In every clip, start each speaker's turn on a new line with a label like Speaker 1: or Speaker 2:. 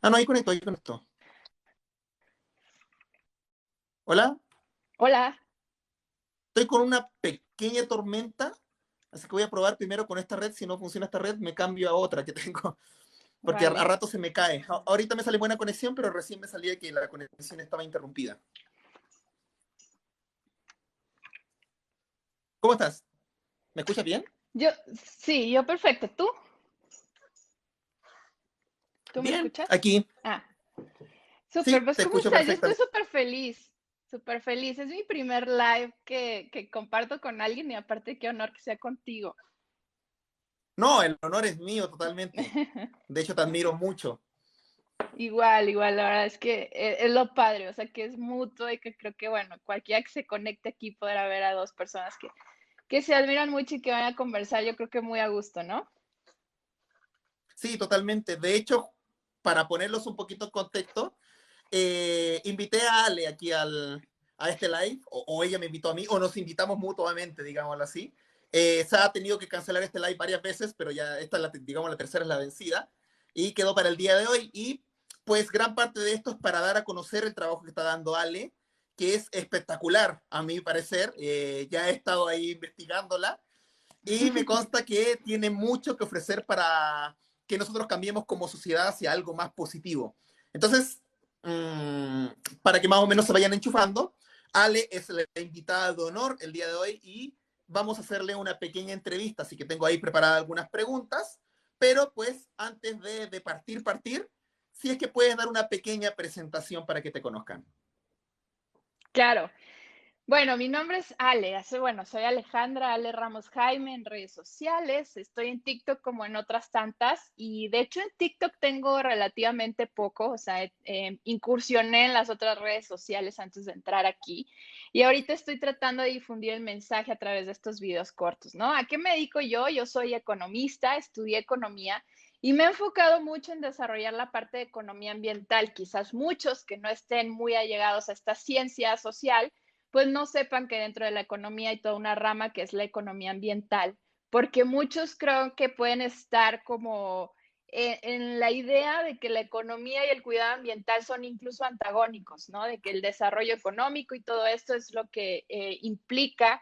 Speaker 1: Ah, no, ahí conecto, ahí conecto. Hola,
Speaker 2: Hola.
Speaker 1: estoy con una pequeña tormenta, así que voy a probar primero con esta red. Si no funciona esta red, me cambio a otra que tengo, porque a
Speaker 2: Vale.
Speaker 1: rato se me cae. Ahorita me sale buena conexión, pero recién me salía que la conexión estaba interrumpida. ¿Cómo estás? ¿Me escuchas bien?
Speaker 2: Yo perfecto. ¿Tú? ¿Tú me
Speaker 1: Bien,
Speaker 2: escuchas?
Speaker 1: aquí.
Speaker 2: Ah, súper.
Speaker 1: Sí,
Speaker 2: Pues,
Speaker 1: te
Speaker 2: ¿cómo
Speaker 1: escucho
Speaker 2: estás? Yo estoy
Speaker 1: perfectamente.
Speaker 2: súper feliz. Súper feliz. Es mi primer live que comparto con alguien y aparte qué honor que sea contigo.
Speaker 1: No, el honor es mío totalmente. De hecho, te admiro mucho.
Speaker 2: Igual, igual, la verdad es que es lo padre, o sea, que es mutuo y que creo que, bueno, cualquiera que se conecte aquí podrá ver a dos personas que se admiran mucho y que van a conversar, yo creo que muy a gusto, ¿no?
Speaker 1: Sí, totalmente. De hecho, para ponerlos un poquito en contexto, invité a Ale aquí a este live, o ella me invitó a mí, o nos invitamos mutuamente, digámoslo así. Se ha tenido que cancelar este live varias veces, pero ya esta, digamos, la tercera es la vencida, y quedó para el día de hoy. Y pues gran parte de esto es para dar a conocer el trabajo que está dando Ale, que es espectacular, a mi parecer. Ya he estado ahí investigándola y me consta que tiene mucho que ofrecer para que nosotros cambiemos como sociedad hacia algo más positivo. Entonces, mmm, para que más o menos se vayan enchufando, Ale es la invitada de honor el día de hoy y vamos a hacerle una pequeña entrevista, así que tengo ahí preparadas algunas preguntas, pero pues antes de partir, si es que puedes dar una pequeña presentación para que te conozcan.
Speaker 2: Claro. Bueno, mi nombre es Ale, bueno, soy Alejandra Ale Ramos Jaime en redes sociales, estoy en TikTok como en otras tantas y de hecho en TikTok tengo relativamente poco, o sea, incursioné en las otras redes sociales antes de entrar aquí y ahorita estoy tratando de difundir el mensaje a través de estos videos cortos, ¿no? ¿A qué me dedico yo? Yo soy economista, estudié economía y me he enfocado mucho en desarrollar la parte de economía ambiental. Quizás muchos que no estén muy allegados a esta ciencia social pues no sepan que dentro de la economía hay toda una rama que es la economía ambiental, porque muchos creo que pueden estar como en la idea de que la economía y el cuidado ambiental son incluso antagónicos, ¿no? De que el desarrollo económico y todo esto es lo que implica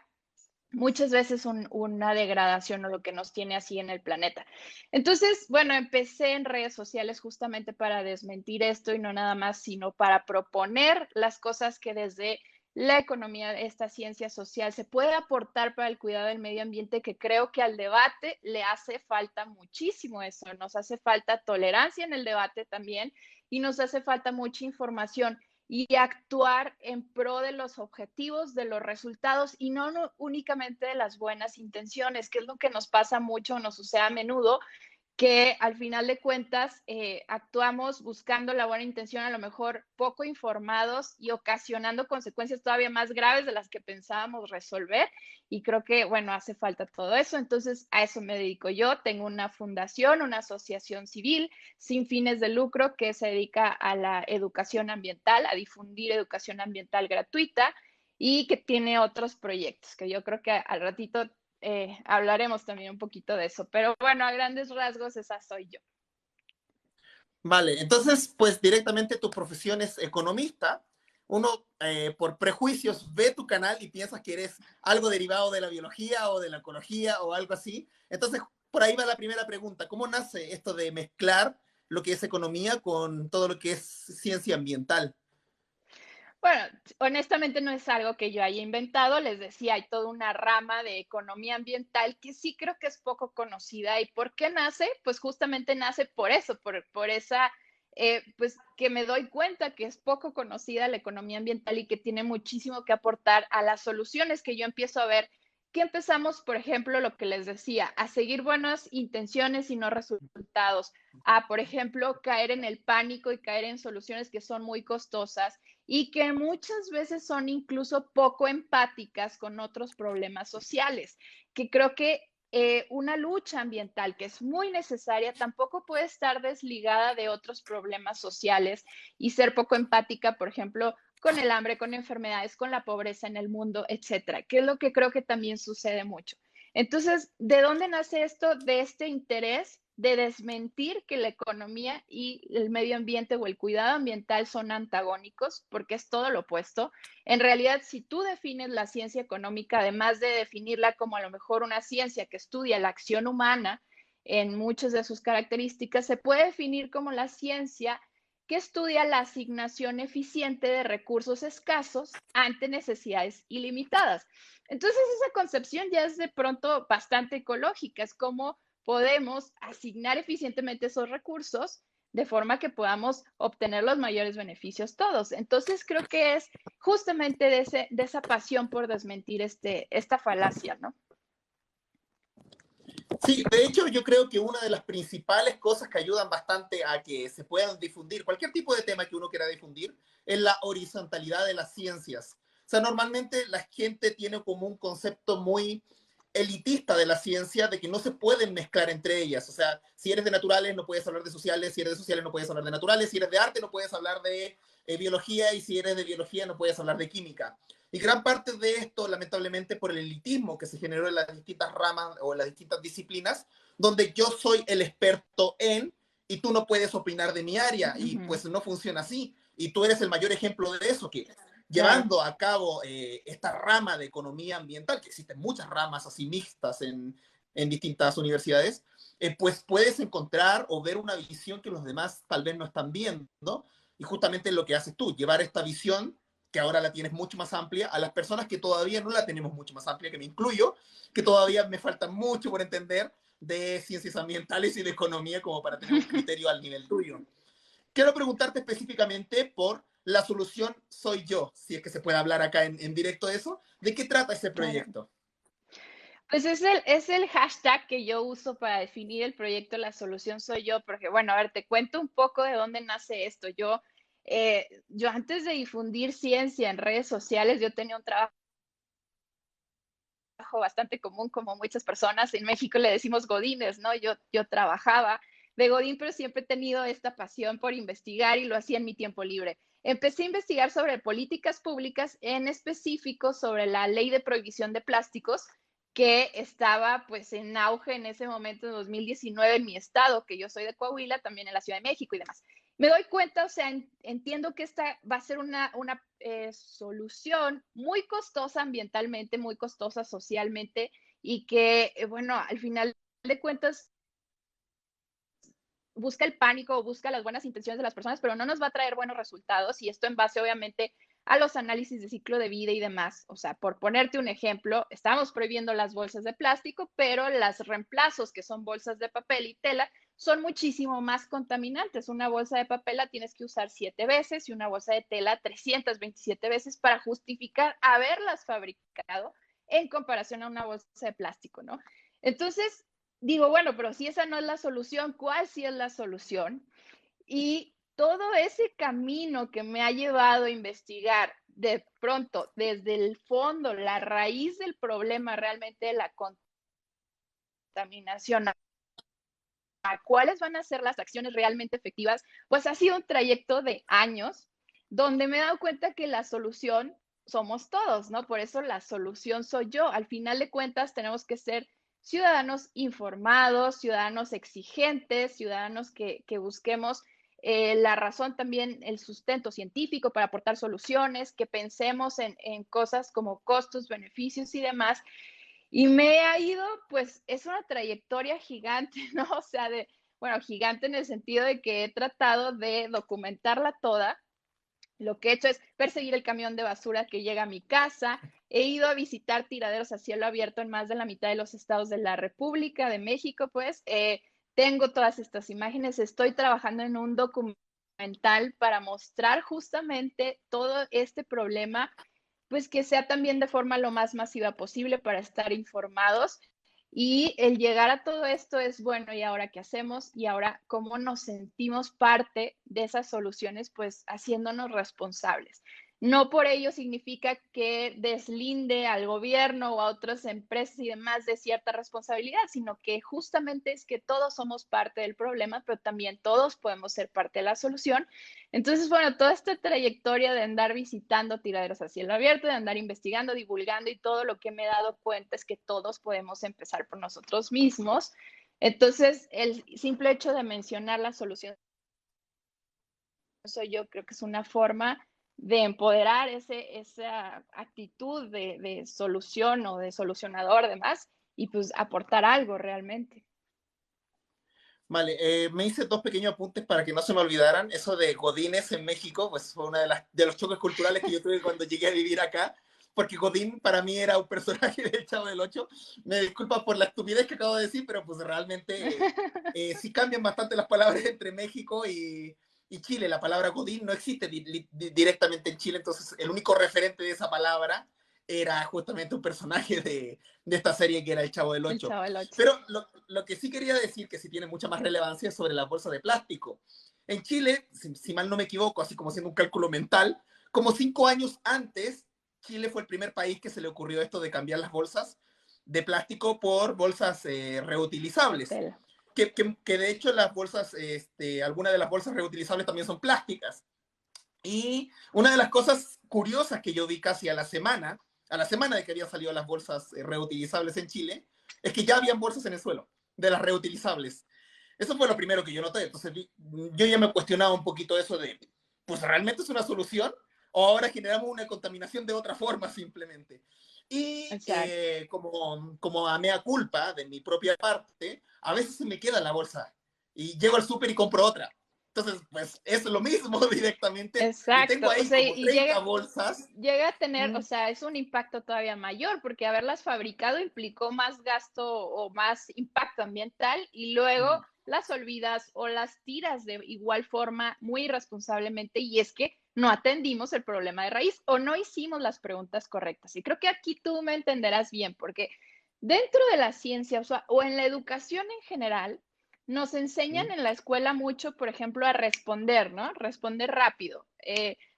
Speaker 2: muchas veces una degradación o lo que nos tiene así en el planeta. Entonces, bueno, empecé en redes sociales justamente para desmentir esto y no nada más, sino para proponer las cosas que desde la economía, esta ciencia social, se puede aportar para el cuidado del medio ambiente, que creo que al debate le hace falta muchísimo eso. Nos hace falta tolerancia en el debate también y nos hace falta mucha información y actuar en pro de los objetivos, de los resultados y no únicamente de las buenas intenciones, que es lo que nos pasa mucho, nos sucede a menudo, que al final de cuentas actuamos buscando la buena intención, a lo mejor poco informados y ocasionando consecuencias todavía más graves de las que pensábamos resolver. Y creo que, bueno, hace falta todo eso. Entonces, a eso me dedico yo. Tengo una fundación, una asociación civil sin fines de lucro que se dedica a la educación ambiental, a difundir educación ambiental gratuita y que tiene otros proyectos que yo creo que al ratito hablaremos también un poquito de eso, pero bueno, a grandes rasgos esa soy yo.
Speaker 1: Vale, entonces, pues directamente tu profesión es economista. Uno, por prejuicios, ve tu canal y piensas que eres algo derivado de la biología o de la ecología o algo así. Entonces, por ahí va la primera pregunta. ¿Cómo nace esto de mezclar lo que es economía con todo lo que es ciencia ambiental?
Speaker 2: Bueno, honestamente no es algo que yo haya inventado, les decía, hay toda una rama de economía ambiental que sí creo que es poco conocida. ¿Y por qué nace? Pues justamente nace por eso, por esa, pues que me doy cuenta que es poco conocida la economía ambiental y que tiene muchísimo que aportar a las soluciones que yo empiezo a ver, que empezamos, por ejemplo, lo que les decía, a seguir buenas intenciones y no resultados, a, por ejemplo, caer en el pánico y caer en soluciones que son muy costosas y que muchas veces son incluso poco empáticas con otros problemas sociales, que creo que una lucha ambiental que es muy necesaria tampoco puede estar desligada de otros problemas sociales y ser poco empática, por ejemplo, con el hambre, con enfermedades, con la pobreza en el mundo, etcétera, que es lo que creo que también sucede mucho. Entonces, ¿de dónde nace esto? De este interés de desmentir que la economía y el medio ambiente o el cuidado ambiental son antagónicos, porque es todo lo opuesto. En realidad, si tú defines la ciencia económica, además de definirla como a lo mejor una ciencia que estudia la acción humana en muchas de sus características, se puede definir como la ciencia que estudia la asignación eficiente de recursos escasos ante necesidades ilimitadas. Entonces, esa concepción ya es de pronto bastante ecológica, es como podemos asignar eficientemente esos recursos de forma que podamos obtener los mayores beneficios todos. Entonces, creo que es justamente de esa pasión por desmentir esta falacia, ¿no?
Speaker 1: Sí, de hecho yo creo que una de las principales cosas que ayudan bastante a que se puedan difundir cualquier tipo de tema que uno quiera difundir es la horizontalidad de las ciencias. O sea, normalmente la gente tiene como un concepto muy elitista de la ciencia, de que no se pueden mezclar entre ellas. O sea, si eres de naturales no puedes hablar de sociales, si eres de sociales no puedes hablar de naturales, si eres de arte no puedes hablar de biología, y si eres de biología no puedes hablar de química. Y gran parte de esto, lamentablemente, por el elitismo que se generó en las distintas ramas o en las distintas disciplinas, donde yo soy el experto en y tú no puedes opinar de mi área. Y pues no funciona así. Y tú eres el mayor ejemplo de eso, que
Speaker 2: Claro.
Speaker 1: llevando a cabo esta rama de economía ambiental, que existen muchas ramas así mixtas en distintas universidades, pues puedes encontrar o ver una visión que los demás tal vez no están viendo, ¿no? Y justamente lo que haces tú, llevar esta visión que ahora la tienes mucho más amplia, a las personas que todavía no la tenemos mucho más amplia, que me incluyo, que todavía me falta mucho por entender de ciencias ambientales y de economía como para tener un criterio al nivel tuyo. Quiero preguntarte específicamente por la solución soy yo, si es que se puede hablar acá en directo de eso. ¿De qué trata ese
Speaker 2: Claro.
Speaker 1: proyecto?
Speaker 2: Pues es el hashtag que yo uso para definir el proyecto La Solución Soy Yo, porque bueno, a ver, te cuento un poco de dónde nace esto. Yo antes de difundir ciencia en redes sociales, yo tenía un trabajo bastante común como muchas personas. En México le decimos godines, ¿no? Yo trabajaba de godín, pero siempre he tenido esta pasión por investigar y lo hacía en mi tiempo libre. Empecé a investigar sobre políticas públicas, en específico sobre la ley de prohibición de plásticos que estaba pues en auge en ese momento, en 2019, en mi estado, que yo soy de Coahuila, también en la Ciudad de México y demás. Me doy cuenta, o sea, entiendo que esta va a ser una solución muy costosa ambientalmente, muy costosa socialmente y que, bueno, al final de cuentas busca el pánico o busca las buenas intenciones de las personas, pero no nos va a traer buenos resultados y esto en base obviamente a los análisis de ciclo de vida y demás. O sea, por ponerte un ejemplo, estamos prohibiendo las bolsas de plástico, pero los reemplazos que son bolsas de papel y tela son muchísimo más contaminantes. Una bolsa de papel la tienes que usar 7 veces y una bolsa de tela 327 veces para justificar haberlas fabricado en comparación a una bolsa de plástico, ¿no? Entonces, digo, bueno, pero si esa no es la solución, ¿cuál sí es la solución? Y todo ese camino que me ha llevado a investigar de pronto desde el fondo, la raíz del problema realmente de la contaminación, a cuáles van a ser las acciones realmente efectivas, pues ha sido un trayecto de años donde me he dado cuenta que la solución somos todos, ¿no? Por eso la solución soy yo. Al final de cuentas tenemos que ser ciudadanos informados, ciudadanos exigentes, ciudadanos que busquemos la razón también, el sustento científico para aportar soluciones, que pensemos en cosas como costos, beneficios y demás, y me ha ido, pues es una trayectoria gigante, ¿no? O sea, bueno, gigante en el sentido de que he tratado de documentarla toda. Lo que he hecho es perseguir el camión de basura que llega a mi casa. He ido a visitar tiraderos a cielo abierto en más de la mitad de los estados de la República de México, pues. Tengo todas estas imágenes. Estoy trabajando en un documental para mostrar justamente todo este problema, pues que sea también de forma lo más masiva posible para estar informados. Y el llegar a todo esto es, bueno, ¿y ahora qué hacemos? Y ahora, ¿cómo nos sentimos parte de esas soluciones? Pues haciéndonos responsables. No por ello significa que deslinde al gobierno o a otras empresas y demás de cierta responsabilidad, sino que justamente es que todos somos parte del problema, pero también todos podemos ser parte de la solución. Entonces, bueno, toda esta trayectoria de andar visitando tiraderos a cielo abierto, de andar investigando, divulgando y todo lo que me he dado cuenta es que todos podemos empezar por nosotros mismos. Entonces, el simple hecho de mencionar la solución, eso yo creo que es una forma de empoderar esa actitud de solución o de solucionador, además, y pues aportar algo realmente.
Speaker 1: Vale, me hice dos pequeños apuntes para que no se me olvidaran. Eso de Godínez en México, pues fue uno de los choques culturales que yo tuve cuando llegué a vivir acá, porque Godín para mí era un personaje del Chavo del Ocho. Me disculpa por la estupidez que acabo de decir, pero pues realmente sí cambian bastante las palabras entre México y Chile. La palabra Godín no existe directamente en Chile, entonces el único referente de esa palabra era justamente un personaje de esta serie que era el Chavo del
Speaker 2: El
Speaker 1: Ocho.
Speaker 2: Chavo del Ocho.
Speaker 1: Pero lo que sí quería decir, que sí tiene mucha más relevancia, es sobre las bolsas de plástico. En Chile, si mal no me equivoco, así como haciendo un cálculo mental, como 5 años antes, Chile fue el primer país que se le ocurrió esto de cambiar las bolsas de plástico por bolsas
Speaker 2: De
Speaker 1: reutilizables.
Speaker 2: tela.
Speaker 1: Que de hecho las bolsas, algunas de las bolsas reutilizables también son plásticas. Y una de las cosas curiosas que yo vi casi a la semana de que habían salido las bolsas reutilizables en Chile, es que ya habían bolsas en el suelo de las reutilizables. Eso fue lo primero que yo noté. Entonces yo ya me cuestionaba un poquito eso de, pues realmente es una solución o ahora generamos una contaminación de otra forma simplemente. Y
Speaker 2: Exacto.
Speaker 1: como a mea culpa de mi propia parte, a veces se me queda la bolsa y llego al súper y compro otra. Entonces, pues es lo mismo directamente y tengo
Speaker 2: Exacto. O
Speaker 1: ahí
Speaker 2: sea,
Speaker 1: como
Speaker 2: y
Speaker 1: 30 bolsas.
Speaker 2: llega a tener, o
Speaker 1: Mm,
Speaker 2: sea, es un impacto todavía mayor, porque haberlas fabricado implicó más gasto o más impacto ambiental y luego
Speaker 1: mm,
Speaker 2: las olvidas o las tiras de igual forma muy irresponsablemente y es que no atendimos el problema de raíz o no hicimos las preguntas correctas. Y creo que aquí tú me entenderás bien, porque dentro de la ciencia, o sea, o en la educación en general, nos enseñan
Speaker 1: mm,
Speaker 2: en la escuela mucho, por ejemplo, a responder, ¿no? Responder rápido.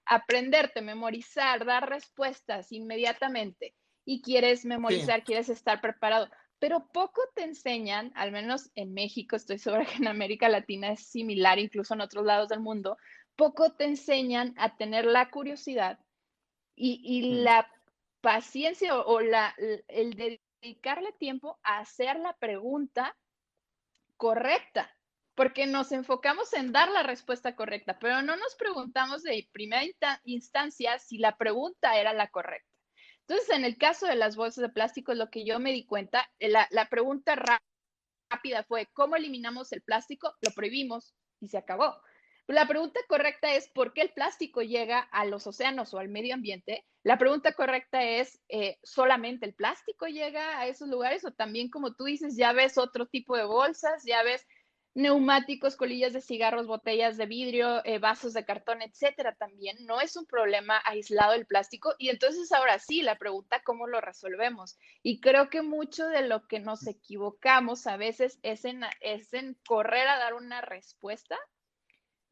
Speaker 2: Aprenderte, memorizar, dar respuestas inmediatamente y quieres
Speaker 1: sí,
Speaker 2: memorizar, quieres estar preparado, pero poco te enseñan, al menos en México, estoy segura que en América Latina es similar, incluso en otros lados del mundo, poco te enseñan a tener la curiosidad y
Speaker 1: mm,
Speaker 2: la paciencia el dedicarle tiempo a hacer la pregunta correcta, porque nos enfocamos en dar la respuesta correcta, pero no nos preguntamos de primera instancia si la pregunta era la correcta. Entonces, en el caso de las bolsas de plástico, lo que yo me di cuenta, la pregunta rápida fue, ¿cómo eliminamos el plástico? Lo prohibimos y se acabó. La pregunta correcta es, ¿por qué el plástico llega a los océanos o al medio ambiente? La pregunta correcta es, ¿solamente el plástico llega a esos lugares o también, como tú dices, ya ves otro tipo de bolsas, ya ves neumáticos, colillas de cigarros, botellas de vidrio, vasos de cartón, etcétera, también no es un problema aislado el plástico y entonces ahora sí, la pregunta, ¿cómo lo resolvemos? Y creo que mucho de lo que nos equivocamos a veces es en correr a dar una respuesta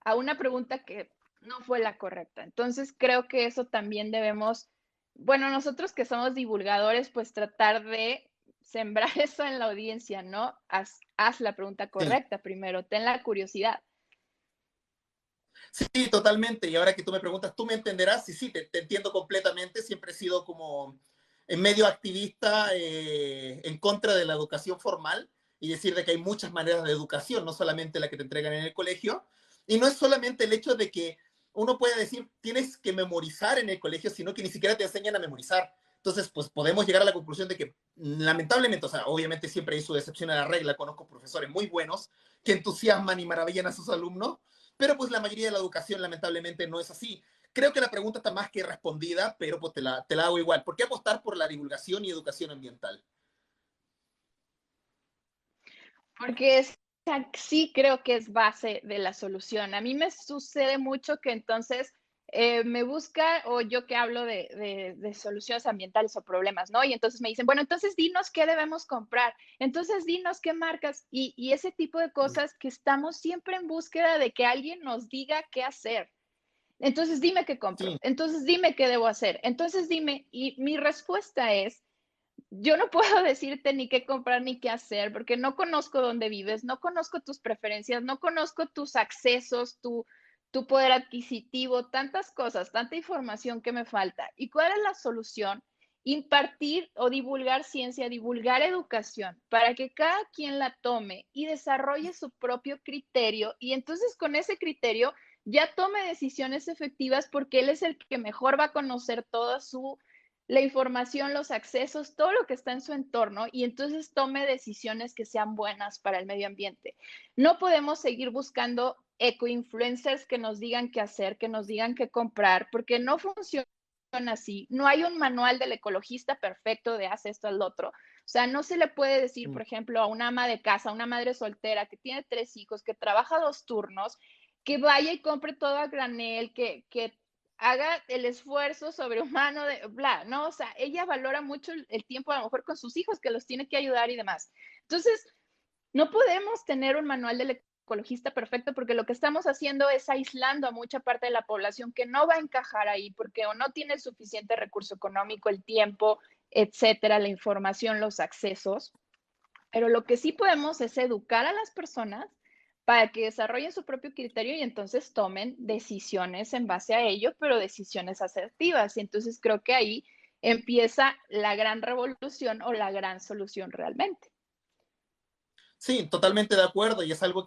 Speaker 2: a una pregunta que no fue la correcta. Entonces, creo que eso también debemos, bueno, nosotros que somos divulgadores, pues tratar de sembrar eso en la audiencia, ¿no? Haz la pregunta
Speaker 1: sí.
Speaker 2: correcta primero, ten la curiosidad.
Speaker 1: Sí, totalmente. Y ahora que tú me preguntas, tú me entenderás. Y sí, te entiendo completamente. Siempre he sido como en medio activista en contra de la educación formal y decir de que hay muchas maneras de educación, no solamente la que te entregan en el colegio. Y no es solamente el hecho de que uno puede decir tienes que memorizar en el colegio, sino que ni siquiera te enseñan a memorizar. Entonces, pues podemos llegar a la conclusión de que lamentablemente, o sea, obviamente siempre hay su excepción a la regla. Conozco profesores muy buenos que entusiasman y maravillan a sus alumnos, pero pues la mayoría de la educación lamentablemente no es así. Creo que la pregunta está más que respondida, pero pues te la hago igual. ¿Por qué apostar por la divulgación y educación ambiental?
Speaker 2: Porque sí creo que es base de la solución. A mí me sucede mucho que entonces me busca o yo que hablo de soluciones ambientales o problemas, ¿no? Y entonces me dicen, bueno, entonces dinos qué debemos comprar, entonces dinos qué marcas y ese tipo de cosas que estamos siempre en búsqueda de que alguien nos diga qué hacer. Entonces dime qué compro,
Speaker 1: Sí,
Speaker 2: entonces dime qué debo hacer, entonces dime, y mi respuesta es, yo no puedo decirte ni qué comprar ni qué hacer, porque no conozco dónde vives, no conozco tus preferencias, no conozco tus accesos, tu poder adquisitivo, tantas cosas, tanta información que me falta. ¿Y cuál es la solución? impartir o divulgar ciencia, divulgar educación, para que cada quien la tome y desarrolle su propio criterio y entonces con ese criterio ya tome decisiones efectivas porque él es el que mejor va a conocer toda la información, los accesos, todo lo que está en su entorno y entonces tome decisiones que sean buenas para el medio ambiente. No podemos seguir buscando eco-influencers que nos digan qué hacer, que nos digan qué comprar, porque no funciona así. No hay un manual del ecologista perfecto de haz esto al otro. O sea, no se le puede decir, por ejemplo, a una ama de casa, a una madre soltera que tiene 3 hijos, que trabaja 2 turnos, que vaya y compre todo a granel, que haga el esfuerzo sobrehumano de bla, ¿no? O sea, ella valora mucho el tiempo a lo mejor con sus hijos, que los tiene que ayudar y demás. Entonces, no podemos tener un manual del ecologista perfecto porque lo que estamos haciendo es aislando a mucha parte de la población que no va a encajar ahí porque o no tiene el suficiente recurso económico, el tiempo, etcétera, la información, los accesos. Pero lo que sí podemos es educar a las personas para que desarrollen su propio criterio y entonces tomen decisiones en base a ello, pero decisiones asertivas. Y entonces creo que ahí empieza la gran revolución o la gran solución realmente.
Speaker 1: Sí, totalmente de acuerdo y es algo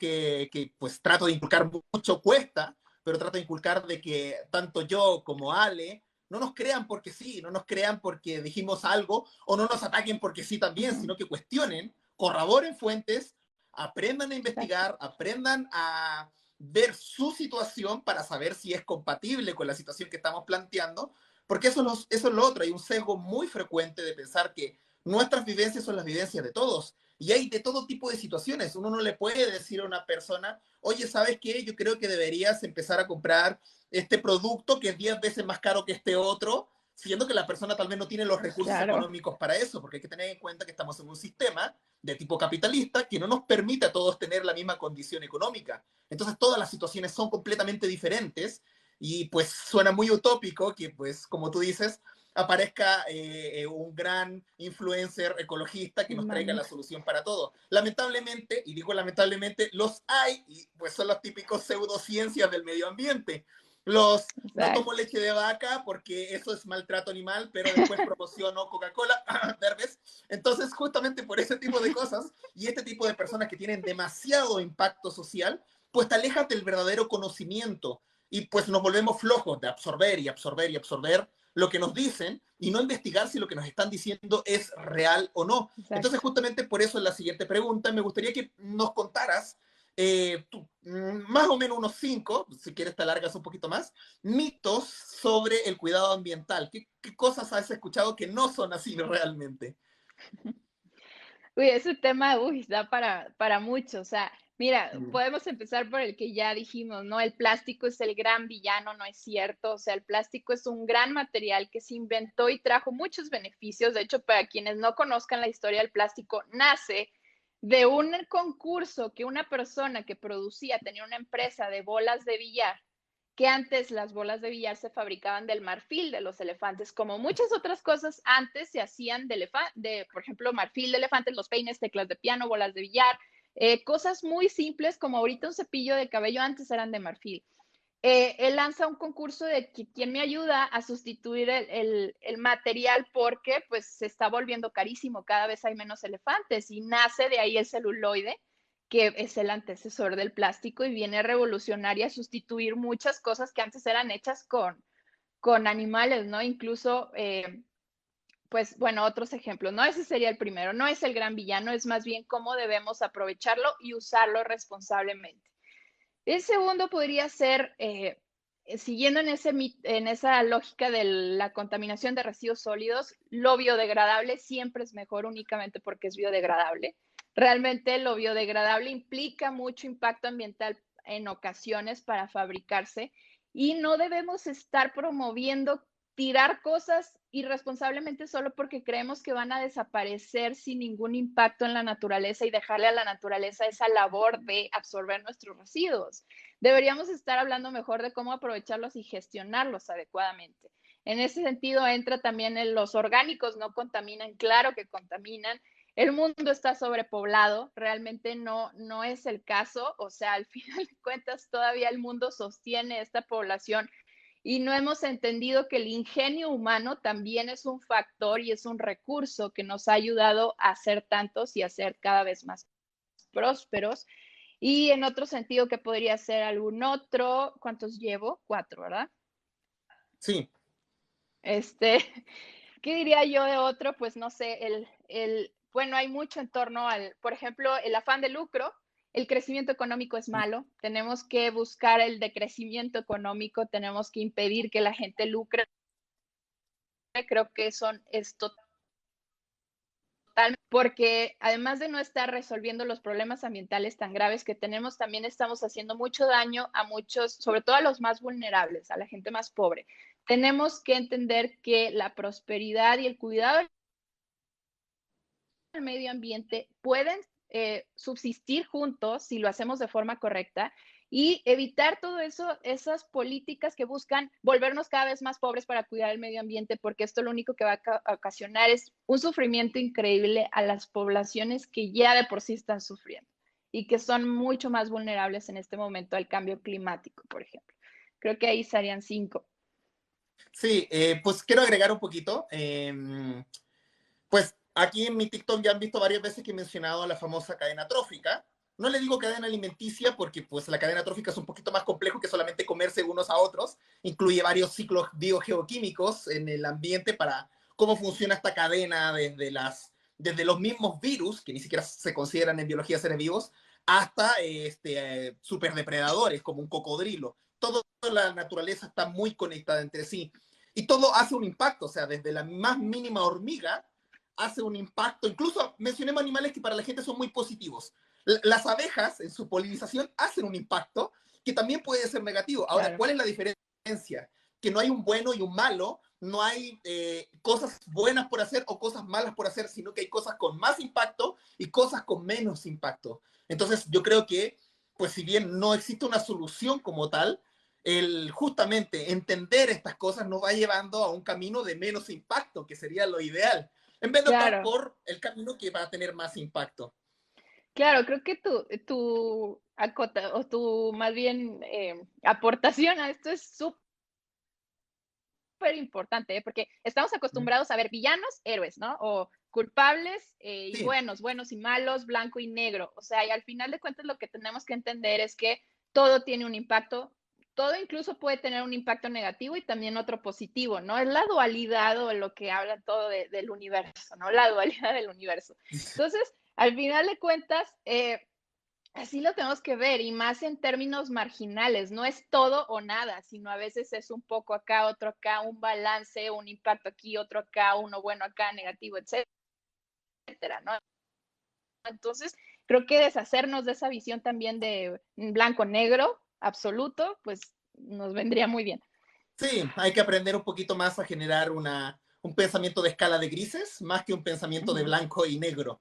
Speaker 1: pues trato de inculcar mucho, cuesta, pero trato de inculcar de que tanto yo como Ale no nos crean porque sí, no nos crean porque dijimos algo o no nos ataquen porque sí también, sino que cuestionen, corroboren fuentes, aprendan a
Speaker 2: Exacto.
Speaker 1: investigar, aprendan a ver su situación para saber si es compatible con la situación que estamos planteando, porque eso es lo otro, hay un sesgo muy frecuente de pensar que nuestras vivencias son las vivencias de todos y hay de todo tipo de situaciones. Uno no le puede decir a una persona, oye, ¿sabes qué? Yo creo que deberías empezar a comprar este producto que es 10 veces más caro que este otro, siendo que la persona tal vez no tiene los recursos
Speaker 2: Claro.
Speaker 1: económicos para eso, porque hay que tener en cuenta que estamos en un sistema de tipo capitalista que no nos permite a todos tener la misma condición económica. Entonces todas las situaciones son completamente diferentes y pues suena muy utópico que pues como tú dices, aparezca un gran influencer ecologista que nos traiga la solución para todo. Lamentablemente, y digo lamentablemente, los hay, y pues son las típicos pseudociencias del medio ambiente. Los no tomo
Speaker 2: Exacto.
Speaker 1: leche de vaca porque eso es maltrato animal, pero después promociono Coca-Cola, ¿verbes? Entonces, justamente por ese tipo de cosas y este tipo de personas que tienen demasiado impacto social, pues te alejas del verdadero conocimiento y pues nos volvemos flojos de absorber y absorber y absorber lo que nos dicen y no investigar si lo que nos están diciendo es real o no. Entonces,
Speaker 2: Exacto.
Speaker 1: justamente por eso en la siguiente pregunta me gustaría que nos contaras más o menos unos 5, si quieres te alargas un poquito más, mitos sobre el cuidado ambiental. ¿Qué cosas has escuchado que no son así realmente?
Speaker 2: Uy, ese tema, uy, da para mucho. O sea, mira, podemos empezar por el que ya dijimos, ¿no? El plástico es el gran villano, no es cierto. O sea, el plástico es un gran material que se inventó y trajo muchos beneficios. De hecho, para quienes no conozcan la historia del plástico, nace de un concurso que una persona que producía, tenía una empresa de bolas de billar que antes las bolas de billar se fabricaban del marfil de los elefantes, como muchas otras cosas antes se hacían por ejemplo, marfil de elefantes, los peines, teclas de piano, bolas de billar, cosas muy simples como ahorita un cepillo de cabello antes eran de marfil. Él lanza un concurso de quién me ayuda a sustituir el material porque pues se está volviendo carísimo, cada vez hay menos elefantes y nace de ahí el celuloide, que es el antecesor del plástico y viene a revolucionar y a sustituir muchas cosas que antes eran hechas con animales, ¿no? Incluso, pues bueno, otros ejemplos, ¿no? Ese sería el primero, no es el gran villano, es más bien cómo debemos aprovecharlo y usarlo responsablemente. El segundo podría ser, siguiendo en esa lógica de la contaminación de residuos sólidos, lo biodegradable siempre es mejor únicamente porque es biodegradable. Realmente lo biodegradable implica mucho impacto ambiental en ocasiones para fabricarse y no debemos estar promoviendo tirar cosas irresponsablemente solo porque creemos que van a desaparecer sin ningún impacto en la naturaleza y dejarle a la naturaleza esa labor de absorber nuestros residuos. Deberíamos estar hablando mejor de cómo aprovecharlos y gestionarlos adecuadamente. En ese sentido entra también los orgánicos, no contaminan, claro que contaminan. El mundo está sobrepoblado, realmente no es el caso, o sea, al final de cuentas todavía el mundo sostiene esta población y no hemos entendido que el ingenio humano también es un factor y es un recurso que nos ha ayudado a ser tantos y a ser cada vez más prósperos. Y en otro sentido, que podría ser algún otro, ¿cuántos llevo? 4, ¿verdad?
Speaker 1: Sí,
Speaker 2: Este, ¿qué diría yo de otro? Pues no sé, bueno, hay mucho en torno al, por ejemplo, el afán de lucro. El crecimiento económico es malo. Tenemos que buscar el decrecimiento económico, tenemos que impedir que la gente lucre. Creo que son esto porque además de no estar resolviendo los problemas ambientales tan graves que tenemos, también estamos haciendo mucho daño a muchos, sobre todo a los más vulnerables, a la gente más pobre. Tenemos que entender que la prosperidad y el cuidado del medio ambiente pueden subsistir juntos si lo hacemos de forma correcta y evitar todo eso, esas políticas que buscan volvernos cada vez más pobres para cuidar el medio ambiente, porque esto lo único que va a ocasionar es un sufrimiento increíble a las poblaciones que ya de por sí están sufriendo y que son mucho más vulnerables en este momento al cambio climático, por ejemplo. Creo que ahí serían 5.
Speaker 1: sí, pues quiero agregar un poquito. Pues aquí en mi TikTok ya han visto varias veces que he mencionado la famosa cadena trófica. No le digo cadena alimenticia porque pues la cadena trófica es un poquito más complejo que solamente comerse unos a otros. Incluye varios ciclos biogeoquímicos en el ambiente para cómo funciona esta cadena desde los mismos virus, que ni siquiera se consideran en biología seres vivos, hasta superdepredadores como un cocodrilo. Toda la naturaleza está muy conectada entre sí y todo hace un impacto, o sea, desde la más mínima hormiga hace un impacto. Incluso mencionemos animales que para la gente son muy positivos. Las abejas en su polinización hacen un impacto que también puede ser negativo. Ahora,
Speaker 2: Claro.
Speaker 1: ¿cuál es la diferencia? Que no hay un bueno y un malo, no hay cosas buenas por hacer o cosas malas por hacer, sino que hay cosas con más impacto y cosas con menos impacto. Entonces, yo creo que, pues si bien no existe una solución como tal, el justamente entender estas cosas nos va llevando a un camino de menos impacto, que sería lo ideal en vez de optar
Speaker 2: Claro.
Speaker 1: por el camino que va a tener más impacto.
Speaker 2: Claro, creo que tu acota o tu más bien, aportación a esto es súper importante, ¿eh? Porque estamos acostumbrados a ver villanos, héroes, ¿no? O culpables, y
Speaker 1: Sí,
Speaker 2: buenos, buenos y malos, blanco y negro. O sea, y al final de cuentas lo que tenemos que entender es que todo tiene un impacto, todo incluso puede tener un impacto negativo y también otro positivo, ¿no? Es la dualidad o lo que habla todo del universo, ¿no? La dualidad del universo. Entonces, al final de cuentas, así lo tenemos que ver y más en términos marginales, no es todo o nada, sino a veces es un poco acá, otro acá, un balance, un impacto aquí, otro acá, uno bueno acá, negativo, etcétera, ¿no? Entonces, creo que deshacernos de esa visión también de blanco-negro absoluto, pues nos vendría muy bien.
Speaker 1: sí, hay que aprender un poquito más a generar un pensamiento de escala de grises, más que un pensamiento de
Speaker 2: Ujú,
Speaker 1: blanco y negro.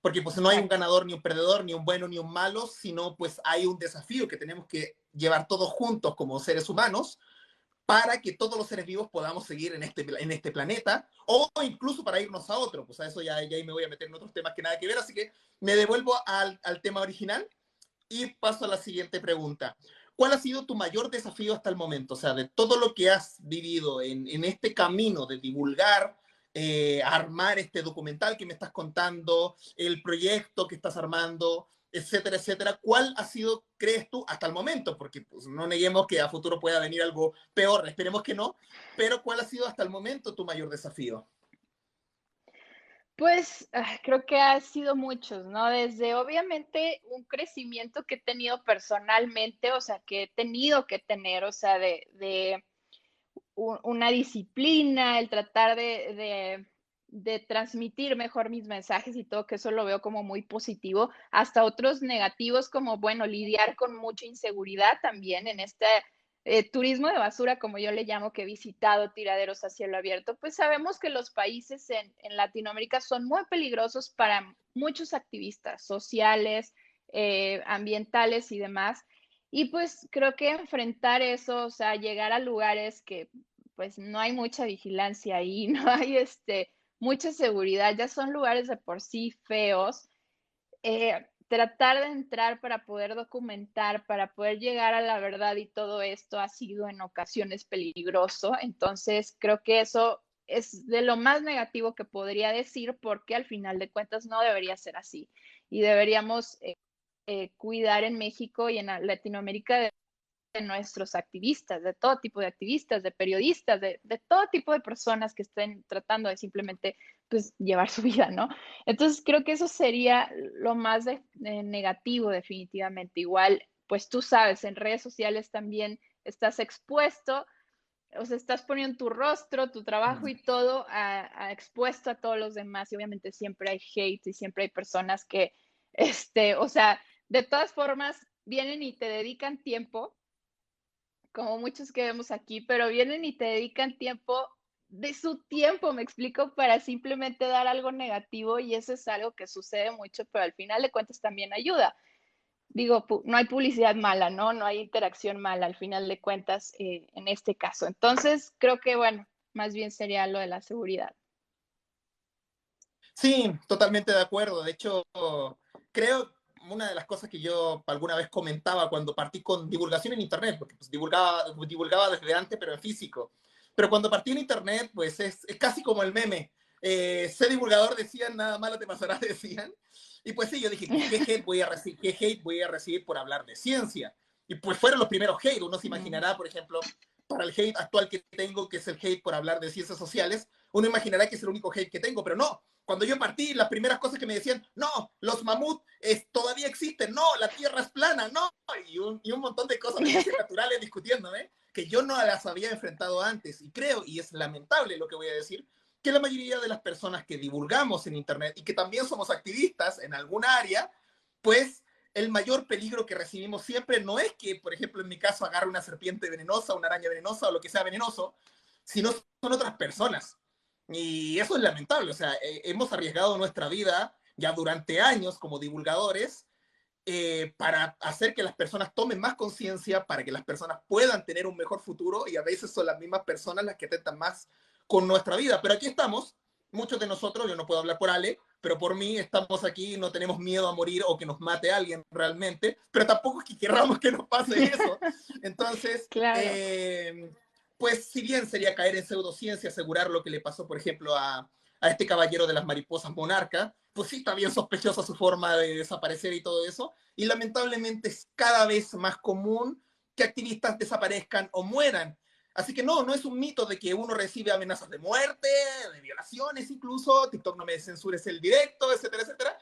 Speaker 1: Porque pues no hay un
Speaker 2: exacto.
Speaker 1: ganador ni un perdedor, ni un bueno ni un malo, sino pues hay un desafío que tenemos que llevar todos juntos como seres humanos para que todos los seres vivos podamos seguir en este planeta o incluso para irnos a otro. Pues a eso ya me voy a meter en otros temas que nada que ver, así que me devuelvo al tema original y paso a la siguiente pregunta. ¿Cuál ha sido tu mayor desafío hasta el momento? O sea, de todo lo que has vivido en este camino de divulgar, armar este documental que me estás contando, el proyecto que estás armando, etcétera, etcétera. ¿Cuál ha sido, crees tú, hasta el momento? Porque pues, no neguemos que a futuro pueda venir algo peor, esperemos que no, pero ¿cuál ha sido hasta el momento tu mayor desafío?
Speaker 2: Pues creo que ha sido muchos, ¿no? Desde obviamente un crecimiento que he tenido personalmente, o sea, que he tenido que tener, o sea, de una disciplina, el tratar de transmitir mejor mis mensajes y todo, que eso lo veo como muy positivo, hasta otros negativos como, bueno, lidiar con mucha inseguridad también en este turismo de basura, como yo le llamo, que he visitado tiraderos a cielo abierto, pues sabemos que los países en Latinoamérica son muy peligrosos para muchos activistas sociales, ambientales y demás. Y pues creo que enfrentar eso, o sea, llegar a lugares que pues no hay mucha vigilancia ahí, no hay mucha seguridad, ya son lugares de por sí feos. tratar de entrar para poder documentar, para poder llegar a la verdad y todo esto ha sido en ocasiones peligroso. Entonces, creo que eso es de lo más negativo que podría decir, porque al final de cuentas no debería ser así. Y deberíamos cuidar en México y en Latinoamérica de nuestros activistas, de todo tipo de activistas, de periodistas, de todo tipo de personas que estén tratando de simplemente pues llevar su vida, ¿no? Entonces creo que eso sería lo más negativo definitivamente. Igual, pues tú sabes, en redes sociales también estás expuesto, o sea, estás poniendo tu rostro, tu trabajo y todo expuesto a todos los demás y obviamente siempre hay hate y siempre hay personas que, o sea, de todas formas vienen y te dedican tiempo como muchos que vemos aquí, pero vienen y te dedican tiempo de su tiempo, me explico, para simplemente dar algo negativo y eso es algo que sucede mucho, pero al final de cuentas también ayuda. Digo, no hay publicidad mala, ¿no? No hay interacción mala al final de cuentas en este caso. Entonces, creo que, bueno, más bien sería lo de la seguridad.
Speaker 1: Sí, totalmente de acuerdo. De hecho, creo una de las cosas que yo alguna vez comentaba cuando partí con divulgación en Internet, porque pues, divulgaba desde antes, pero en físico. Pero cuando partí en Internet, pues es casi como el meme. Sé divulgador, decían, nada malo te pasará, decían. Y pues sí, yo dije, ¿qué hate voy a recibir por hablar de ciencia? Y pues fueron los primeros hate. Uno se imaginará, por ejemplo, para el hate actual que tengo, que es el hate por hablar de ciencias sociales, uno imaginará que es el único hate que tengo, pero no. Cuando yo partí, las primeras cosas que me decían, no, los mamuts todavía existen, no, la Tierra es plana, no, y un montón de cosas de ciencias naturales discutiéndome, que yo no las había enfrentado antes. Y creo, y es lamentable lo que voy a decir, que la mayoría de las personas que divulgamos en Internet y que también somos activistas en alguna área, pues el mayor peligro que recibimos siempre no es que, por ejemplo, en mi caso, agarre una serpiente venenosa, una araña venenosa o lo que sea venenoso, sino son otras personas. Y eso es lamentable, o sea, hemos arriesgado nuestra vida ya durante años como divulgadores para hacer que las personas tomen más conciencia, para que las personas puedan tener un mejor futuro y a veces son las mismas personas las que atentan más con nuestra vida. Pero aquí estamos, muchos de nosotros, yo no puedo hablar por Ale, pero por mí estamos aquí, no tenemos miedo a morir o que nos mate alguien realmente, pero tampoco es que queramos que nos pase eso. Entonces,
Speaker 2: Claro.
Speaker 1: pues si bien sería caer en pseudociencia asegurar lo que le pasó, por ejemplo, a este caballero de las mariposas monarca, pues sí, está bien sospechosa su forma de desaparecer y todo eso, y lamentablemente es cada vez más común que activistas desaparezcan o mueran. Así que no es un mito de que uno recibe amenazas de muerte, de violaciones incluso, TikTok no me censures el directo, etcétera, etcétera.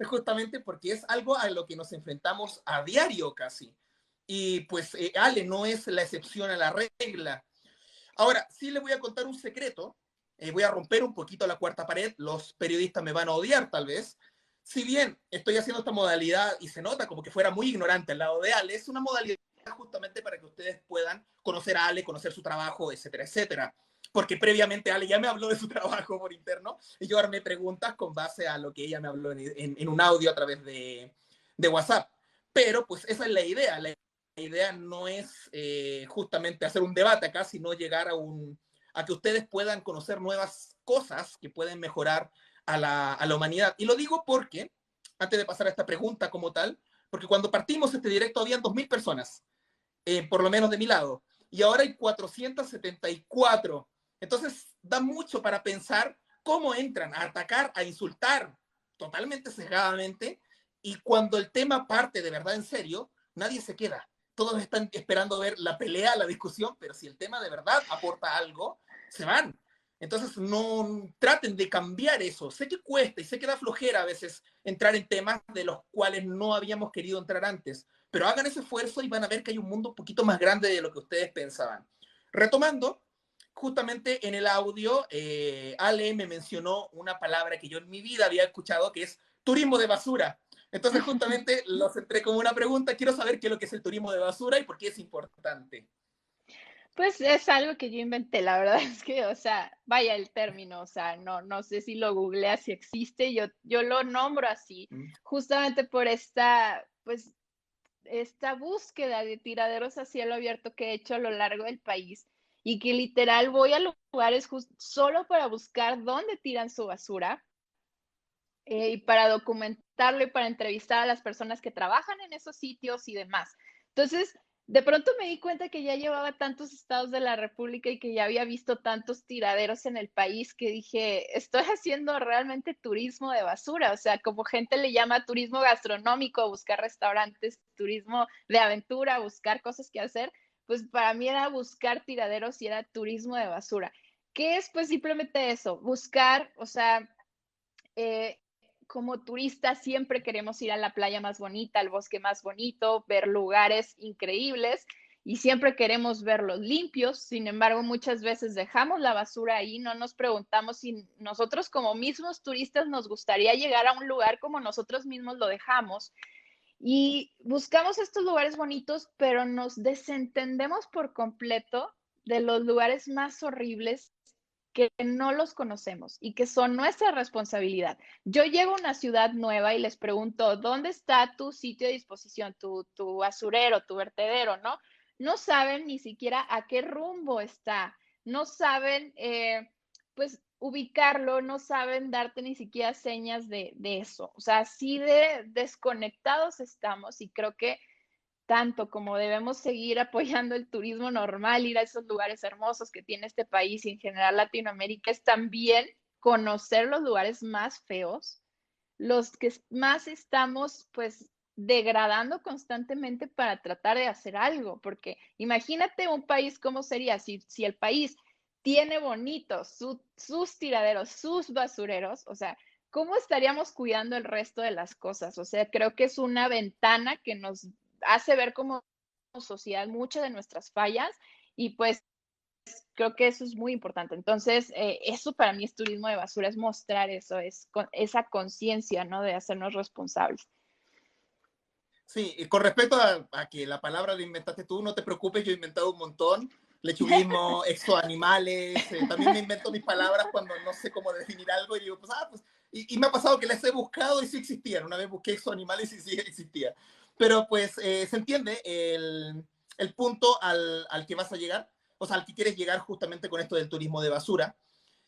Speaker 1: Justamente porque es algo a lo que nos enfrentamos a diario casi. Y pues Ale no es la excepción a la regla. Ahora, sí le voy a contar un secreto, voy a romper un poquito la cuarta pared, los periodistas me van a odiar tal vez. Si bien estoy haciendo esta modalidad y se nota como que fuera muy ignorante al lado de Ale, es una modalidad justamente para que ustedes puedan conocer a Ale, conocer su trabajo, etcétera, etcétera. Porque previamente Ale ya me habló de su trabajo por interno y yo armé preguntas con base a lo que ella me habló en un audio a través de WhatsApp. Pero pues esa es la idea. La idea no es justamente hacer un debate acá, sino llegar a que ustedes puedan conocer nuevas cosas que pueden mejorar a la humanidad. Y lo digo porque, antes de pasar a esta pregunta como tal, porque cuando partimos este directo habían 2.000 personas, por lo menos de mi lado, y ahora hay 474. Entonces, da mucho para pensar cómo entran a atacar, a insultar totalmente sesgadamente, y cuando el tema parte de verdad en serio, nadie se queda. Todos están esperando ver la pelea, la discusión, pero si el tema de verdad aporta algo, se van. Entonces, no traten de cambiar eso. Sé que cuesta y sé que da flojera a veces entrar en temas de los cuales no habíamos querido entrar antes, pero hagan ese esfuerzo y van a ver que hay un mundo un poquito más grande de lo que ustedes pensaban. Retomando, justamente en el audio, Ale me mencionó una palabra que yo en mi vida había escuchado, que es turismo de basura. Entonces, justamente lo centré como una pregunta. Quiero saber qué es lo que es el turismo de basura y por qué es importante.
Speaker 2: Pues es algo que yo inventé, la verdad es que, o sea, vaya el término, o sea, no sé si lo googleas, si existe, yo lo nombro así, justamente por pues, esta búsqueda de tiraderos a cielo abierto que he hecho a lo largo del país y que literal voy a lugares solo para buscar dónde tiran su basura y para documentarlo y para entrevistar a las personas que trabajan en esos sitios y demás. Entonces, de pronto me di cuenta que ya llevaba tantos estados de la República y que ya había visto tantos tiraderos en el país que dije, estoy haciendo realmente turismo de basura, o sea, como gente le llama turismo gastronómico, buscar restaurantes, turismo de aventura, buscar cosas que hacer, pues para mí era buscar tiraderos y era turismo de basura. ¿Qué es? Pues simplemente eso, buscar, o sea, eh, como turistas siempre queremos ir a la playa más bonita, al bosque más bonito, ver lugares increíbles y siempre queremos verlos limpios. Sin embargo, muchas veces dejamos la basura ahí, no nos preguntamos si nosotros como mismos turistas nos gustaría llegar a un lugar como nosotros mismos lo dejamos. Y buscamos estos lugares bonitos, pero nos desentendemos por completo de los lugares más horribles que no los conocemos y que son nuestra responsabilidad. Yo llego a una ciudad nueva y les pregunto, ¿dónde está tu sitio de disposición, tu basurero, tu vertedero? ¿No? No saben ni siquiera a qué rumbo está, no saben, pues, ubicarlo, no saben darte ni siquiera señas de eso. O sea, así de desconectados estamos y creo que tanto como debemos seguir apoyando el turismo normal, ir a esos lugares hermosos que tiene este país y en general Latinoamérica, es también conocer los lugares más feos, los que más estamos pues degradando constantemente para tratar de hacer algo, porque imagínate un país cómo sería si el país tiene bonitos sus tiraderos, sus basureros, o sea, ¿cómo estaríamos cuidando el resto de las cosas? O sea, creo que es una ventana que nos hace ver como sociedad muchas de nuestras fallas y pues creo que eso es muy importante. Entonces, eso para mí es turismo de basura, es mostrar eso, es esa conciencia, ¿no? De hacernos responsables.
Speaker 1: Sí, y con respecto a que la palabra la inventaste tú, no te preocupes, yo he inventado un montón. Lechuguismo, exoanimales, también me invento mis palabras cuando no sé cómo definir algo y digo, pues, y me ha pasado que las he buscado y sí existían. Una vez busqué exoanimales y sí existía. Pero pues se entiende el punto al que vas a llegar, o sea, al que quieres llegar justamente con esto del turismo de basura.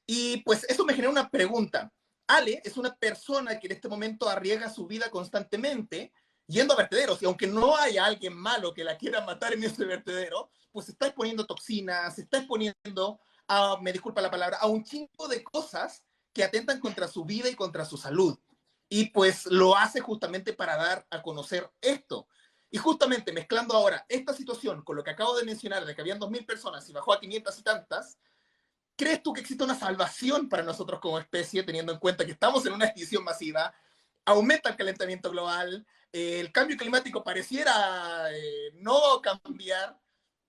Speaker 1: Y pues eso me genera una pregunta. Ale es una persona que en este momento arriesga su vida constantemente yendo a vertederos y aunque no haya alguien malo que la quiera matar en ese vertedero, pues se está exponiendo toxinas, se está exponiendo a, me disculpa la palabra, a un chingo de cosas que atentan contra su vida y contra su salud. Y pues lo hace justamente para dar a conocer esto. Y justamente mezclando ahora esta situación con lo que acabo de mencionar, de que habían 2.000 personas y bajó a 500 y tantas, ¿crees tú que existe una salvación para nosotros como especie, teniendo en cuenta que estamos en una extinción masiva, aumenta el calentamiento global, el cambio climático pareciera no cambiar?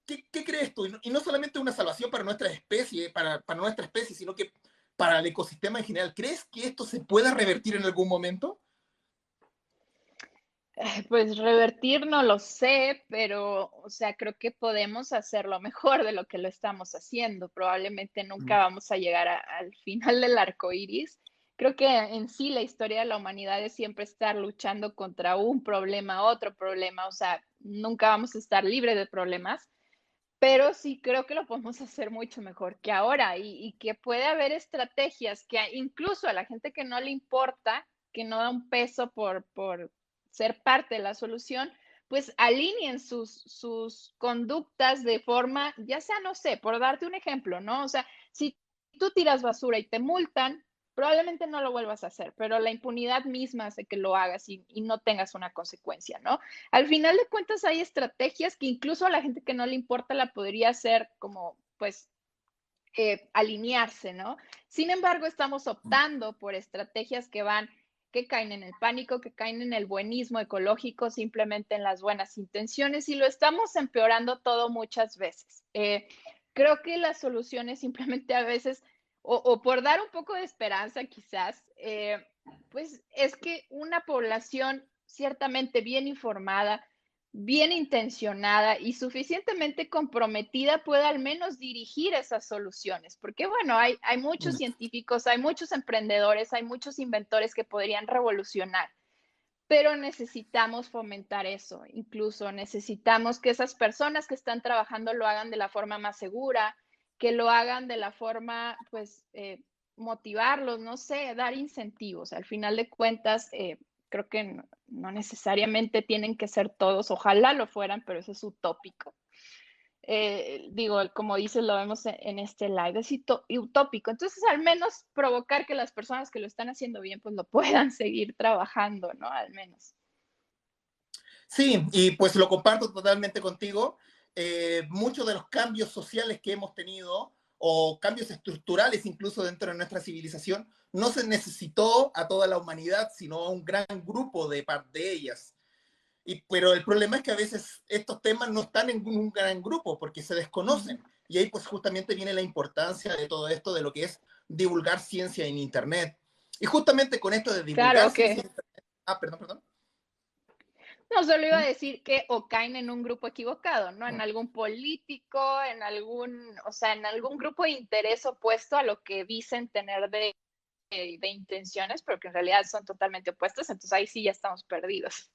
Speaker 1: ¿Qué crees tú? Y no solamente una salvación para nuestra especie, para nuestra especie, sino que para el ecosistema en general. ¿Crees que esto se pueda revertir en algún momento?
Speaker 2: Pues revertir no lo sé, pero, o sea, creo que podemos hacerlo mejor de lo que lo estamos haciendo. Probablemente nunca vamos a llegar al final del arco iris. Creo que en sí la historia de la humanidad es siempre estar luchando contra un problema, otro problema, o sea, nunca vamos a estar libres de problemas, pero sí creo que lo podemos hacer mucho mejor que ahora y que puede haber estrategias que incluso a la gente que no le importa, que no da un peso por ser parte de la solución, pues alineen sus conductas de forma, ya sea, no sé, por darte un ejemplo, ¿no? O sea, si tú tiras basura y te multan, probablemente no lo vuelvas a hacer, pero la impunidad misma hace que lo hagas y no tengas una consecuencia, ¿no? Al final de cuentas hay estrategias que incluso a la gente que no le importa la podría hacer como, pues, alinearse, ¿no? Sin embargo, estamos optando por estrategias que caen en el pánico, que caen en el buenismo ecológico, simplemente en las buenas intenciones y lo estamos empeorando todo muchas veces. Creo que las soluciones simplemente a veces, o por dar un poco de esperanza quizás, pues es que una población ciertamente bien informada, bien intencionada y suficientemente comprometida puede al menos dirigir esas soluciones. Porque bueno, hay muchos científicos, hay muchos emprendedores, hay muchos inventores que podrían revolucionar, pero necesitamos fomentar eso. Incluso necesitamos que esas personas que están trabajando lo hagan de la forma más segura, que lo hagan de la forma, pues, motivarlos, no sé, dar incentivos. Al final de cuentas, creo que no necesariamente tienen que ser todos, ojalá lo fueran, pero eso es utópico. Digo, como dices, lo vemos en este live, es utópico. Entonces, al menos provocar que las personas que lo están haciendo bien, pues lo puedan seguir trabajando, ¿no? Al menos.
Speaker 1: Sí, y pues lo comparto totalmente contigo. Muchos de los cambios sociales que hemos tenido, o cambios estructurales incluso dentro de nuestra civilización, no se necesitó a toda la humanidad, sino a un gran grupo de ellas. Pero el problema es que a veces estos temas no están en un gran grupo porque se desconocen. Y ahí pues justamente viene la importancia de todo esto, de lo que es divulgar ciencia en Internet. Y justamente con esto de divulgar
Speaker 2: Claro
Speaker 1: ciencia
Speaker 2: que,
Speaker 1: en Internet... Ah, perdón, perdón.
Speaker 2: no, solo iba
Speaker 1: ¿Mm?
Speaker 2: a decir que o caen en un grupo equivocado, ¿no? En algún político, en algún, o sea, en algún grupo de interés opuesto a lo que dicen tener de intenciones, pero que en realidad son totalmente opuestos, entonces ahí sí ya estamos perdidos.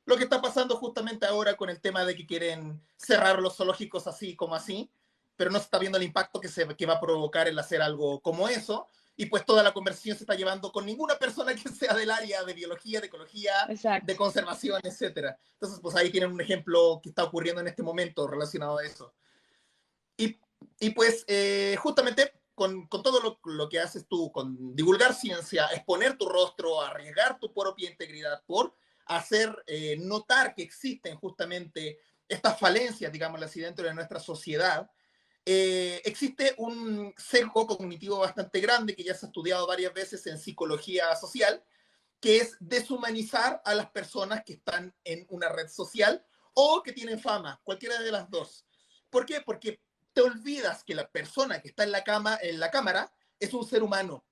Speaker 1: Lo que está pasando justamente ahora con el tema de que quieren cerrar los zoológicos así como así, pero no se está viendo el impacto que va a provocar el hacer algo como eso. Y pues toda la conversación se está llevando con ninguna persona que sea del área de biología, de ecología, de
Speaker 2: Exacto.
Speaker 1: conservación, etcétera. Entonces, pues ahí tienen un ejemplo que está ocurriendo en este momento relacionado a eso. Y, y pues justamente con todo lo que haces tú, con divulgar ciencia, exponer tu rostro, arriesgar tu propia integridad por hacer notar que existen justamente estas falencias, digamos así, dentro de nuestra sociedad, existe un sesgo cognitivo bastante grande que ya se ha estudiado varias veces en psicología social, que es deshumanizar a las personas que están en una red social o que tienen fama, cualquiera de las dos. ¿Por qué? Porque te olvidas que la persona que está en la cámara es un ser humano.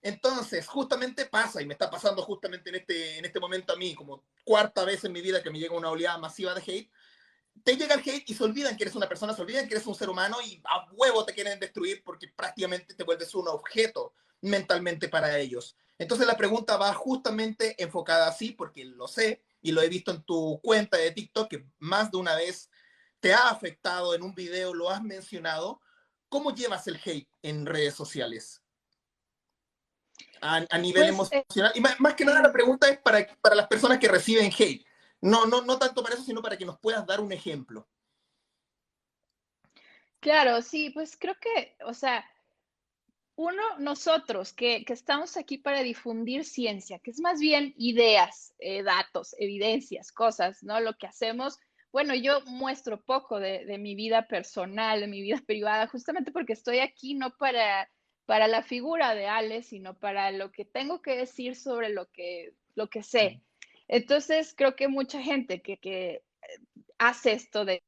Speaker 1: Entonces, justamente pasa, y me está pasando justamente en este momento a mí, como cuarta vez en mi vida que me llega una oleada masiva de hate, te llega el hate y se olvidan que eres una persona, se olvidan que eres un ser humano y a huevo te quieren destruir porque prácticamente te vuelves un objeto mentalmente para ellos. Entonces la pregunta va justamente enfocada así, porque lo sé y lo he visto en tu cuenta de TikTok, que más de una vez te ha afectado en un video, lo has mencionado. ¿Cómo llevas el hate en redes sociales? A nivel
Speaker 2: Pues
Speaker 1: emocional. Y más que nada la pregunta es para las personas que reciben hate. No tanto para eso, sino para que nos puedas dar un ejemplo.
Speaker 2: claro, sí, pues creo que, o sea, uno, nosotros que estamos aquí para difundir ciencia, que es más bien ideas, datos, evidencias, cosas, ¿no? Lo que hacemos, bueno, yo muestro poco de mi vida personal, de mi vida privada, justamente porque estoy aquí no para la figura de Ale, sino para lo que tengo que decir sobre lo que sé. Entonces, creo que mucha gente que hace esto de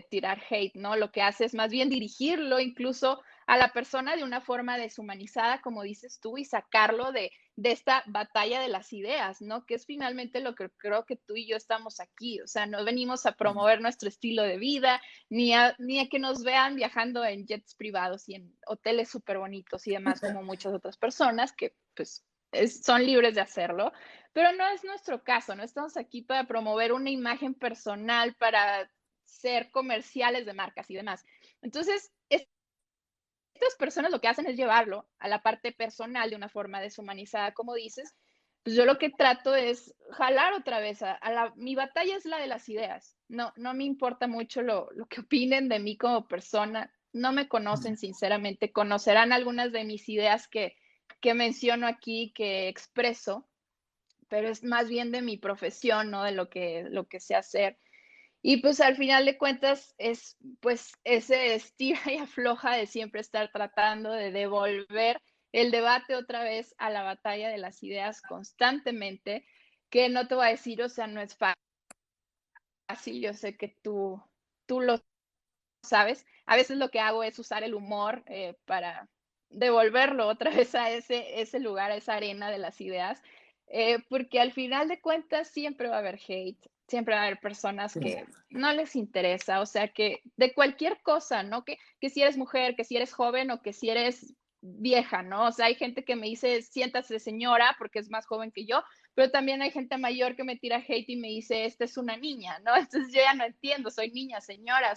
Speaker 2: tirar hate, ¿no? Lo que hace es más bien dirigirlo incluso a la persona de una forma deshumanizada, como dices tú, y sacarlo de esta batalla de las ideas, ¿no? Que es finalmente lo que creo que tú y yo estamos aquí. O sea, no venimos a promover nuestro estilo de vida, ni a que nos vean viajando en jets privados y en hoteles súper bonitos y demás, como muchas otras personas que, pues, son libres de hacerlo, pero no es nuestro caso, no estamos aquí para promover una imagen personal, para ser comerciales de marcas y demás. Entonces, estas personas lo que hacen es llevarlo a la parte personal de una forma deshumanizada, como dices. Pues yo lo que trato es jalar otra vez mi batalla es la de las ideas. No me importa mucho lo que opinen de mí como persona. No me conocen, sinceramente. Conocerán algunas de mis ideas que menciono aquí, que expreso, pero es más bien de mi profesión, ¿no? De lo que sé hacer. Y pues al final de cuentas es pues ese estira y afloja de siempre estar tratando de devolver el debate otra vez a la batalla de las ideas constantemente, que no te voy a decir, o sea, no es fácil, yo sé que tú lo sabes. A veces lo que hago es usar el humor para devolverlo otra vez a ese lugar, a esa arena de las ideas, porque al final de cuentas siempre va a haber hate, siempre va a haber personas que no les interesa, o sea, que de cualquier cosa, ¿no? Que si eres mujer, que si eres joven o que si eres vieja, ¿no? O sea, hay gente que me dice, siéntase señora, porque es más joven que yo, pero también hay gente mayor que me tira hate y me dice, esta es una niña, ¿no? Entonces yo ya no entiendo, soy niña, señora,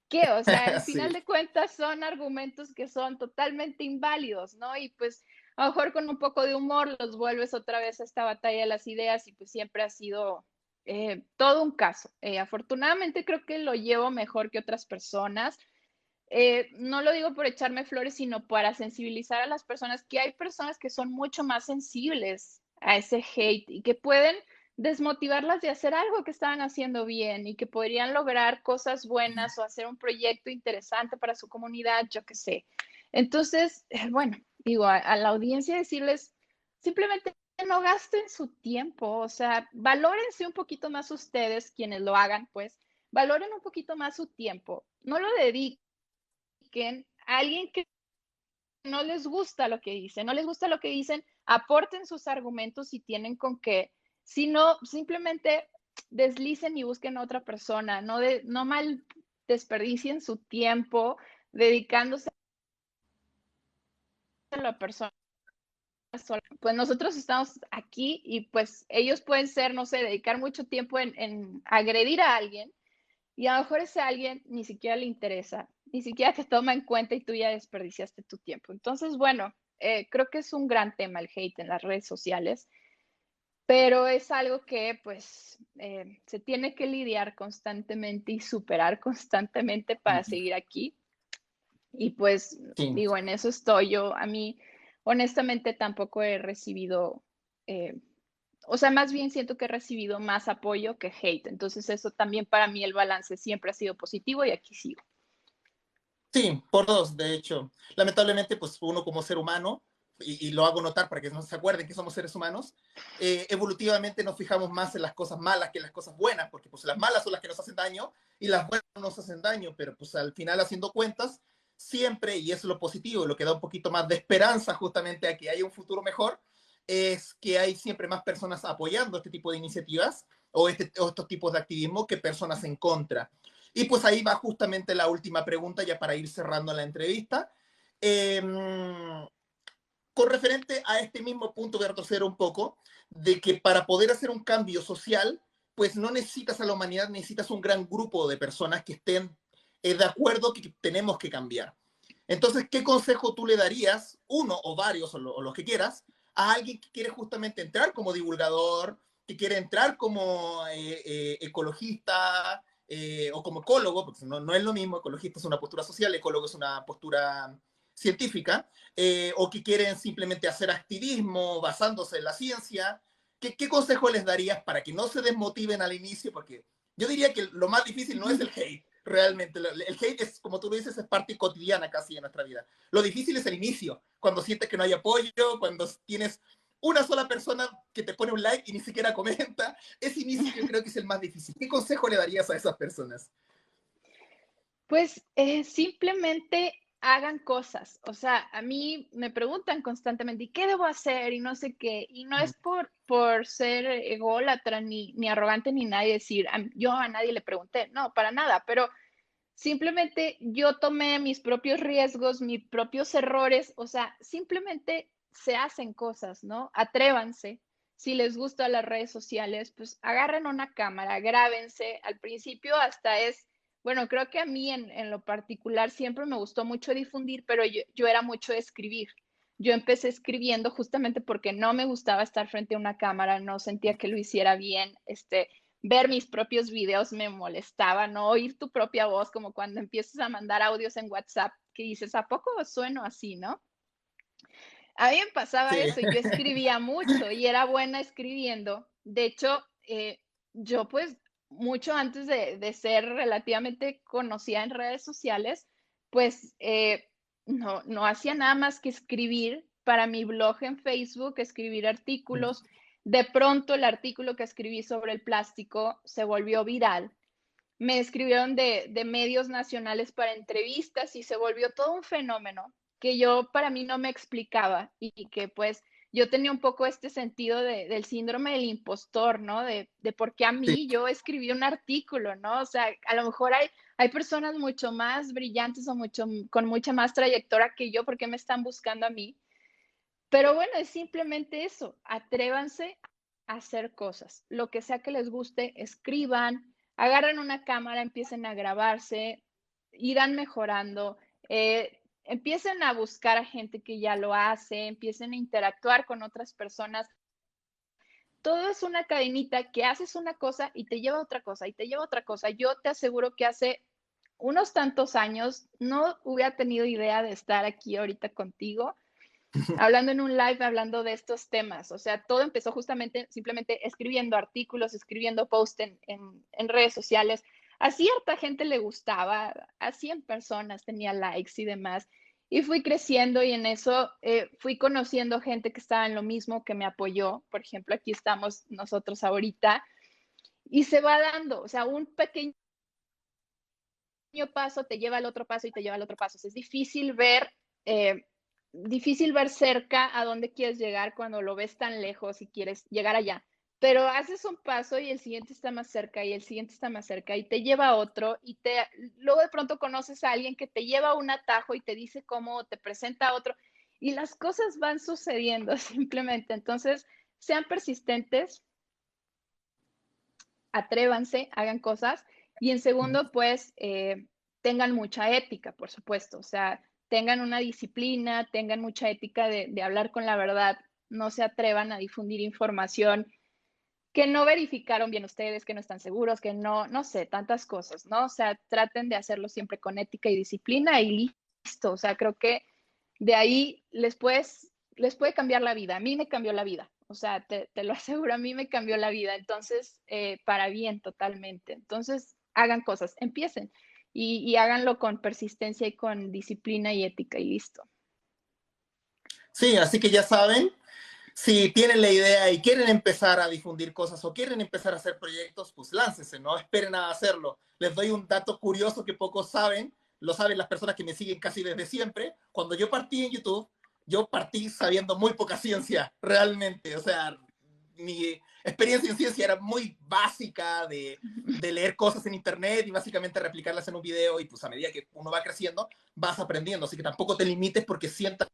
Speaker 2: ¿qué? O sea, al final
Speaker 1: Sí,
Speaker 2: de cuentas son argumentos que son totalmente inválidos, ¿no? Y pues a lo mejor con un poco de humor los vuelves otra vez a esta batalla de las ideas y pues siempre ha sido todo un caso. Afortunadamente creo que lo llevo mejor que otras personas. No lo digo por echarme flores, sino para sensibilizar a las personas, que hay personas que son mucho más sensibles a ese hate y que pueden desmotivarlas de hacer algo que estaban haciendo bien y que podrían lograr cosas buenas o hacer un proyecto interesante para su comunidad, yo qué sé. Entonces, bueno, digo, a la audiencia decirles, simplemente no gasten su tiempo, o sea, valórense un poquito más ustedes, quienes lo hagan, pues, valoren un poquito más su tiempo, no lo dediquen a alguien que no les gusta lo que dicen, no les gusta lo que dicen, aporten sus argumentos si tienen con qué, si no, simplemente deslicen y busquen a otra persona, no mal desperdicien su tiempo dedicándose a la persona sola. Pues nosotros estamos aquí y pues ellos pueden ser, no sé, dedicar mucho tiempo en agredir a alguien. Y a lo mejor ese alguien ni siquiera le interesa, ni siquiera te toma en cuenta y tú ya desperdiciaste tu tiempo. Entonces, bueno, creo que es un gran tema el hate en las redes sociales, pero es algo que pues se tiene que lidiar constantemente y superar constantemente para seguir aquí. Y pues
Speaker 1: sí.
Speaker 2: digo, en eso estoy yo. A mí, honestamente, tampoco he recibido eh, o sea, más bien siento que he recibido más apoyo que hate. Entonces, eso también para mí el balance siempre ha sido positivo y aquí sigo.
Speaker 1: Sí, por dos, de hecho. Lamentablemente, pues uno como ser humano, y lo hago notar para que no se acuerden que somos seres humanos, evolutivamente nos fijamos más en las cosas malas que en las cosas buenas, porque pues las malas son las que nos hacen daño y las buenas no nos hacen daño, pero pues al final haciendo cuentas, siempre, y eso es lo positivo, lo que da un poquito más de esperanza justamente a que haya un futuro mejor, es que hay siempre más personas apoyando este tipo de iniciativas o estos tipos de activismo que personas en contra. Y pues ahí va justamente la última pregunta, ya para ir cerrando la entrevista. Eh, con referente a este mismo punto, voy a retroceder un poco, de que para poder hacer un cambio social, pues no necesitas a la humanidad, necesitas un gran grupo de personas que estén de acuerdo que tenemos que cambiar. Entonces, ¿qué consejo tú le darías, uno o varios, o los que quieras, a alguien que quiere justamente entrar como divulgador, que quiere entrar como ecologista o como ecólogo, porque no es lo mismo, ecologista es una postura social, ecólogo es una postura científica, o que quieren simplemente hacer activismo basándose en la ciencia? ¿Qué consejo les darías para que no se desmotiven al inicio? Porque yo diría que lo más difícil no es el hate, realmente. El hate es, como tú lo dices, es parte cotidiana casi de nuestra vida. Lo difícil es el inicio, cuando sientes que no hay apoyo, cuando tienes una sola persona que te pone un like y ni siquiera comenta. Ese inicio yo creo que es el más difícil. ¿Qué consejo le darías a esas personas?
Speaker 2: Pues simplemente hagan cosas. O sea, a mí me preguntan constantemente, ¿y qué debo hacer? Y no sé qué. Y no es por ser ególatra ni arrogante ni nadie decir, yo a nadie le pregunté. No, para nada. Pero simplemente yo tomé mis propios riesgos, mis propios errores, o sea, simplemente se hacen cosas, ¿no? Atrévanse. Si les gustan las redes sociales, pues agarren una cámara, grábense. Al principio hasta es, bueno, creo que a mí en lo particular siempre me gustó mucho difundir, pero yo era mucho de escribir. Yo empecé escribiendo justamente porque no me gustaba estar frente a una cámara, no sentía que lo hiciera bien, ver mis propios videos me molestaba, no oír tu propia voz, como cuando empiezas a mandar audios en WhatsApp que dices, ¿a poco sueno así, no? A mí me pasaba
Speaker 1: Sí,
Speaker 2: eso, yo escribía mucho y era buena escribiendo. De hecho, yo pues mucho antes de ser relativamente conocida en redes sociales, pues no hacía nada más que escribir para mi blog en Facebook, escribir artículos. De pronto el artículo que escribí sobre el plástico se volvió viral. Me escribieron de medios nacionales para entrevistas y se volvió todo un fenómeno que yo para mí no me explicaba y que pues yo tenía un poco este sentido del síndrome del impostor, ¿no? De por qué a
Speaker 1: sí,
Speaker 2: mí yo escribí un artículo, ¿no? O sea, a lo mejor hay personas mucho más brillantes o con mucha más trayectoria que yo, ¿por qué me están buscando a mí? Pero bueno, es simplemente eso, atrévanse a hacer cosas, lo que sea que les guste, escriban, agarren una cámara, empiecen a grabarse, irán mejorando. Empiecen a buscar a gente que ya lo hace, empiecen a interactuar con otras personas. Todo es una cadenita que haces una cosa y te lleva a otra cosa y te lleva a otra cosa. Yo te aseguro que hace unos tantos años no hubiera tenido idea de estar aquí ahorita contigo, hablando en un live, hablando de estos temas. O sea, todo empezó justamente simplemente escribiendo artículos, escribiendo posts en redes sociales. A cierta gente le gustaba, a 100 personas tenía likes y demás. Y fui creciendo y en eso fui conociendo gente que estaba en lo mismo, que me apoyó. Por ejemplo, aquí estamos nosotros ahorita y se va dando, o sea, un pequeño paso te lleva al otro paso y te lleva al otro paso. O sea, es difícil ver cerca a dónde quieres llegar cuando lo ves tan lejos y quieres llegar allá. Pero haces un paso y el siguiente está más cerca y el siguiente está más cerca y te lleva a otro luego de pronto conoces a alguien que te lleva a un atajo y te dice cómo, te presenta a otro y las cosas van sucediendo simplemente. Entonces, sean persistentes, atrévanse, hagan cosas. Y en segundo, pues, tengan mucha ética, por supuesto. O sea, tengan una disciplina, tengan mucha ética de hablar con la verdad. No se atrevan a difundir información que no verificaron bien ustedes, que no están seguros, que no sé, tantas cosas, ¿no? O sea, traten de hacerlo siempre con ética y disciplina y listo. O sea, creo que de ahí les puede cambiar la vida. A mí me cambió la vida. O sea, te lo aseguro, a mí me cambió la vida. Entonces, para bien totalmente. Entonces, hagan cosas, empiecen y háganlo con persistencia y con disciplina y ética y listo.
Speaker 1: Sí, así que ya saben, si tienen la idea y quieren empezar a difundir cosas o quieren empezar a hacer proyectos, pues láncese, no esperen a hacerlo. Les doy un dato curioso que pocos saben, lo saben las personas que me siguen casi desde siempre. Cuando yo partí en YouTube, yo partí sabiendo muy poca ciencia, realmente. O sea, mi experiencia en ciencia era muy básica de leer cosas en internet y básicamente replicarlas en un video y pues a medida que uno va creciendo, vas aprendiendo. Así que tampoco te limites porque sientas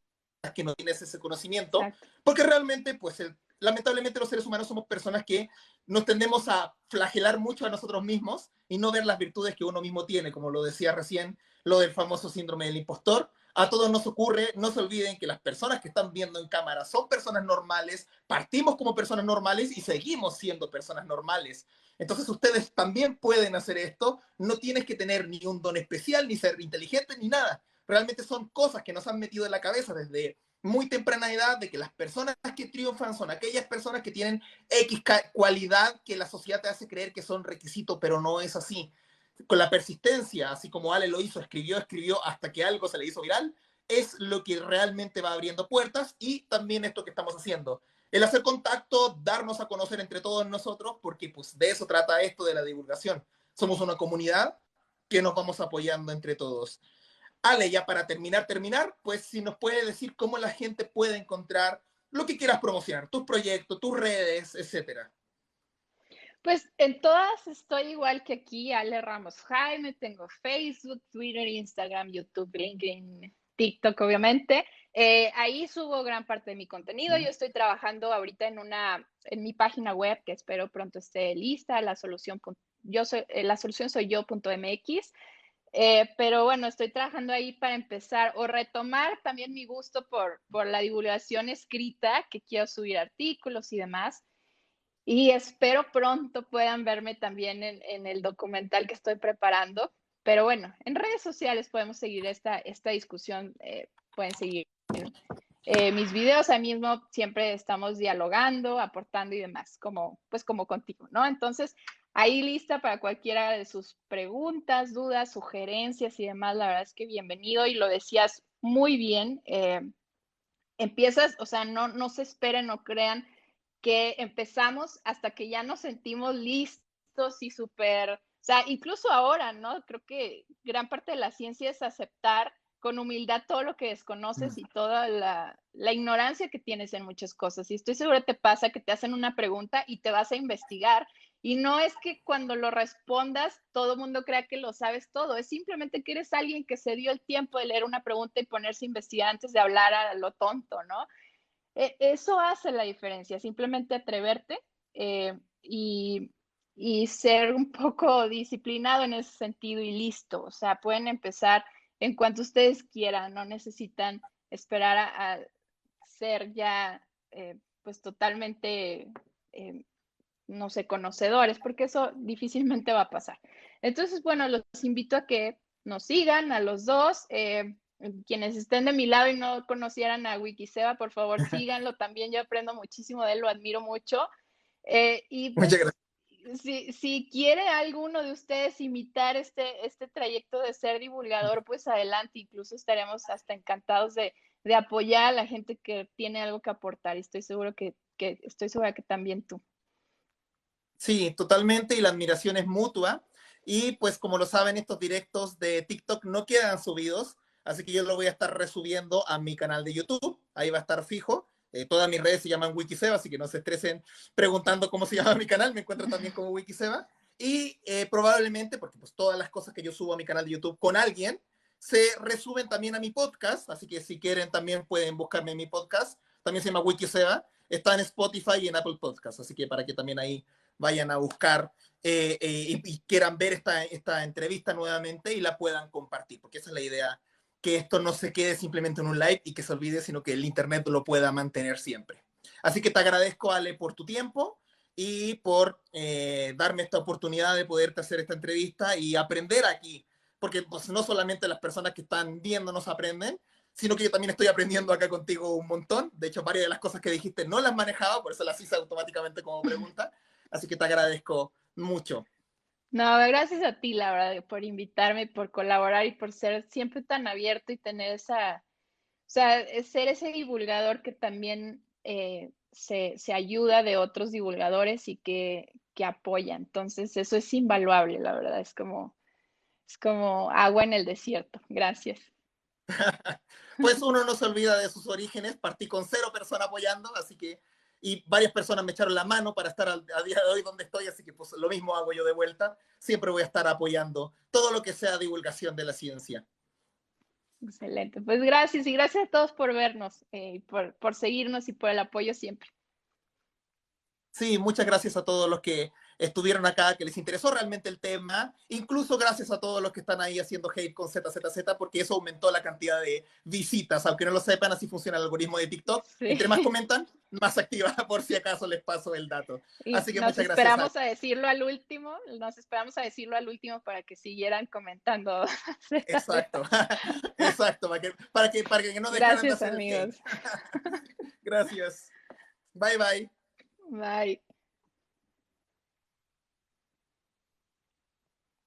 Speaker 1: que no tienes ese conocimiento,
Speaker 2: Exacto.
Speaker 1: porque realmente, pues, lamentablemente los seres humanos somos personas que nos tendemos a flagelar mucho a nosotros mismos y no ver las virtudes que uno mismo tiene, como lo decía recién, lo del famoso síndrome del impostor. A todos nos ocurre, no se olviden que las personas que están viendo en cámara son personas normales, partimos como personas normales y seguimos siendo personas normales. Entonces ustedes también pueden hacer esto, no tienes que tener ni un don especial, ni ser inteligente, ni nada. Realmente son cosas que nos han metido en la cabeza desde muy temprana edad, de que las personas que triunfan son aquellas personas que tienen X cualidad que la sociedad te hace creer que son requisitos, pero no es así. Con la persistencia, así como Ale lo hizo, escribió hasta que algo se le hizo viral, es lo que realmente va abriendo puertas y también esto que estamos haciendo. El hacer contacto, darnos a conocer entre todos nosotros, porque pues de eso trata esto de la divulgación. Somos una comunidad que nos vamos apoyando entre todos. Ale, ya para terminar, pues si nos puede decir cómo la gente puede encontrar lo que quieras promocionar, tus proyectos, tus redes, etcétera.
Speaker 2: Pues en todas estoy igual que aquí, Ale Ramos Jaime, tengo Facebook, Twitter, Instagram, YouTube, LinkedIn, TikTok, obviamente. Ahí subo gran parte de mi contenido. Yo estoy trabajando ahorita en mi página web que espero pronto esté lista, la solución soy yo.mx. Pero bueno, estoy trabajando ahí para empezar o retomar también mi gusto por la divulgación escrita, que quiero subir artículos y demás. Y espero pronto puedan verme también en el documental que estoy preparando. Pero bueno, en redes sociales podemos seguir esta discusión, pueden seguir mis videos, ahí mismo siempre estamos dialogando, aportando y demás, pues como contigo, ¿no? Entonces, ahí lista para cualquiera de sus preguntas, dudas, sugerencias y demás, la verdad es que bienvenido y lo decías muy bien. Empiezas, o sea, no se esperen, no crean que empezamos hasta que ya nos sentimos listos y súper, o sea, incluso ahora, ¿no? Creo que gran parte de la ciencia es aceptar con humildad todo lo que desconoces y toda la ignorancia que tienes en muchas cosas. Y estoy segura te pasa que te hacen una pregunta y te vas a investigar. Y no es que cuando lo respondas todo el mundo crea que lo sabes todo, es simplemente que eres alguien que se dio el tiempo de leer una pregunta y ponerse a investigar antes de hablar a lo tonto, ¿no? Eso hace la diferencia, simplemente atreverte y, y ser un poco disciplinado en ese sentido y listo. O sea, pueden empezar en cuanto ustedes quieran, no necesitan esperar a ser ya pues totalmente, no sé, conocedores, porque eso difícilmente va a pasar. Entonces, bueno, los invito a que nos sigan a los dos. Quienes estén de mi lado y no conocieran a Wikiseba, por favor síganlo. También yo aprendo muchísimo de él, lo admiro mucho. Y
Speaker 1: Muchas
Speaker 2: pues,
Speaker 1: gracias.
Speaker 2: si quiere alguno de ustedes imitar este trayecto de ser divulgador, pues adelante. Incluso estaremos hasta encantados de apoyar a la gente que tiene algo que aportar. Y estoy segura que también tú.
Speaker 1: Sí, totalmente, y la admiración es mutua. Y pues como lo saben, estos directos de TikTok no quedan subidos, así que yo lo voy a estar resubiendo a mi canal de YouTube, ahí va a estar fijo. Todas mis redes se llaman Wikiseba, así que no se estresen preguntando cómo se llama mi canal, me encuentran también como Wikiseba. Y probablemente, porque pues todas las cosas que yo subo a mi canal de YouTube con alguien, se resuben también a mi podcast, así que si quieren también pueden buscarme en mi podcast, también se llama Wikiseba, está en Spotify y en Apple Podcasts, así que para que también ahí vayan a buscar y quieran ver esta entrevista nuevamente y la puedan compartir, porque esa es la idea, que esto no se quede simplemente en un live y que se olvide, sino que el Internet lo pueda mantener siempre. Así que te agradezco, Ale, por tu tiempo y por darme esta oportunidad de poderte hacer esta entrevista y aprender aquí, porque pues, no solamente las personas que están viéndonos aprenden, sino que yo también estoy aprendiendo acá contigo un montón. De hecho, varias de las cosas que dijiste no las manejaba, por eso las hice automáticamente como pregunta. Así que te agradezco mucho.
Speaker 2: No, gracias a ti, la verdad, por invitarme, por colaborar y por ser siempre tan abierto y tener o sea, ser ese divulgador que también se ayuda de otros divulgadores y que apoya. Entonces, eso es invaluable, la verdad, es como agua en el desierto. Gracias.
Speaker 1: Pues uno no se olvida de sus orígenes. Partí con 0 personas apoyando, así que, y varias personas me echaron la mano para estar a día de hoy donde estoy, así que pues lo mismo hago yo de vuelta. Siempre voy a estar apoyando todo lo que sea divulgación de la ciencia.
Speaker 2: Excelente. Pues gracias y gracias a todos por vernos, por seguirnos y por el apoyo siempre.
Speaker 1: Sí, muchas gracias a todos los que estuvieron acá, que les interesó realmente el tema. Incluso gracias a todos los que están ahí haciendo hate con ZZZ, porque eso aumentó la cantidad de visitas. Aunque no lo sepan, así funciona el algoritmo de TikTok.
Speaker 2: Sí.
Speaker 1: Entre más comentan, más activa, por si acaso les paso el dato.
Speaker 2: Y
Speaker 1: Así que muchas gracias a...
Speaker 2: nos esperamos a decirlo al último para que siguieran comentando.
Speaker 1: Exacto, exacto, para que no dejaran de
Speaker 2: Gracias,
Speaker 1: hacer el hate.
Speaker 2: amigos.
Speaker 1: Gracias. Bye, bye.
Speaker 2: Bye.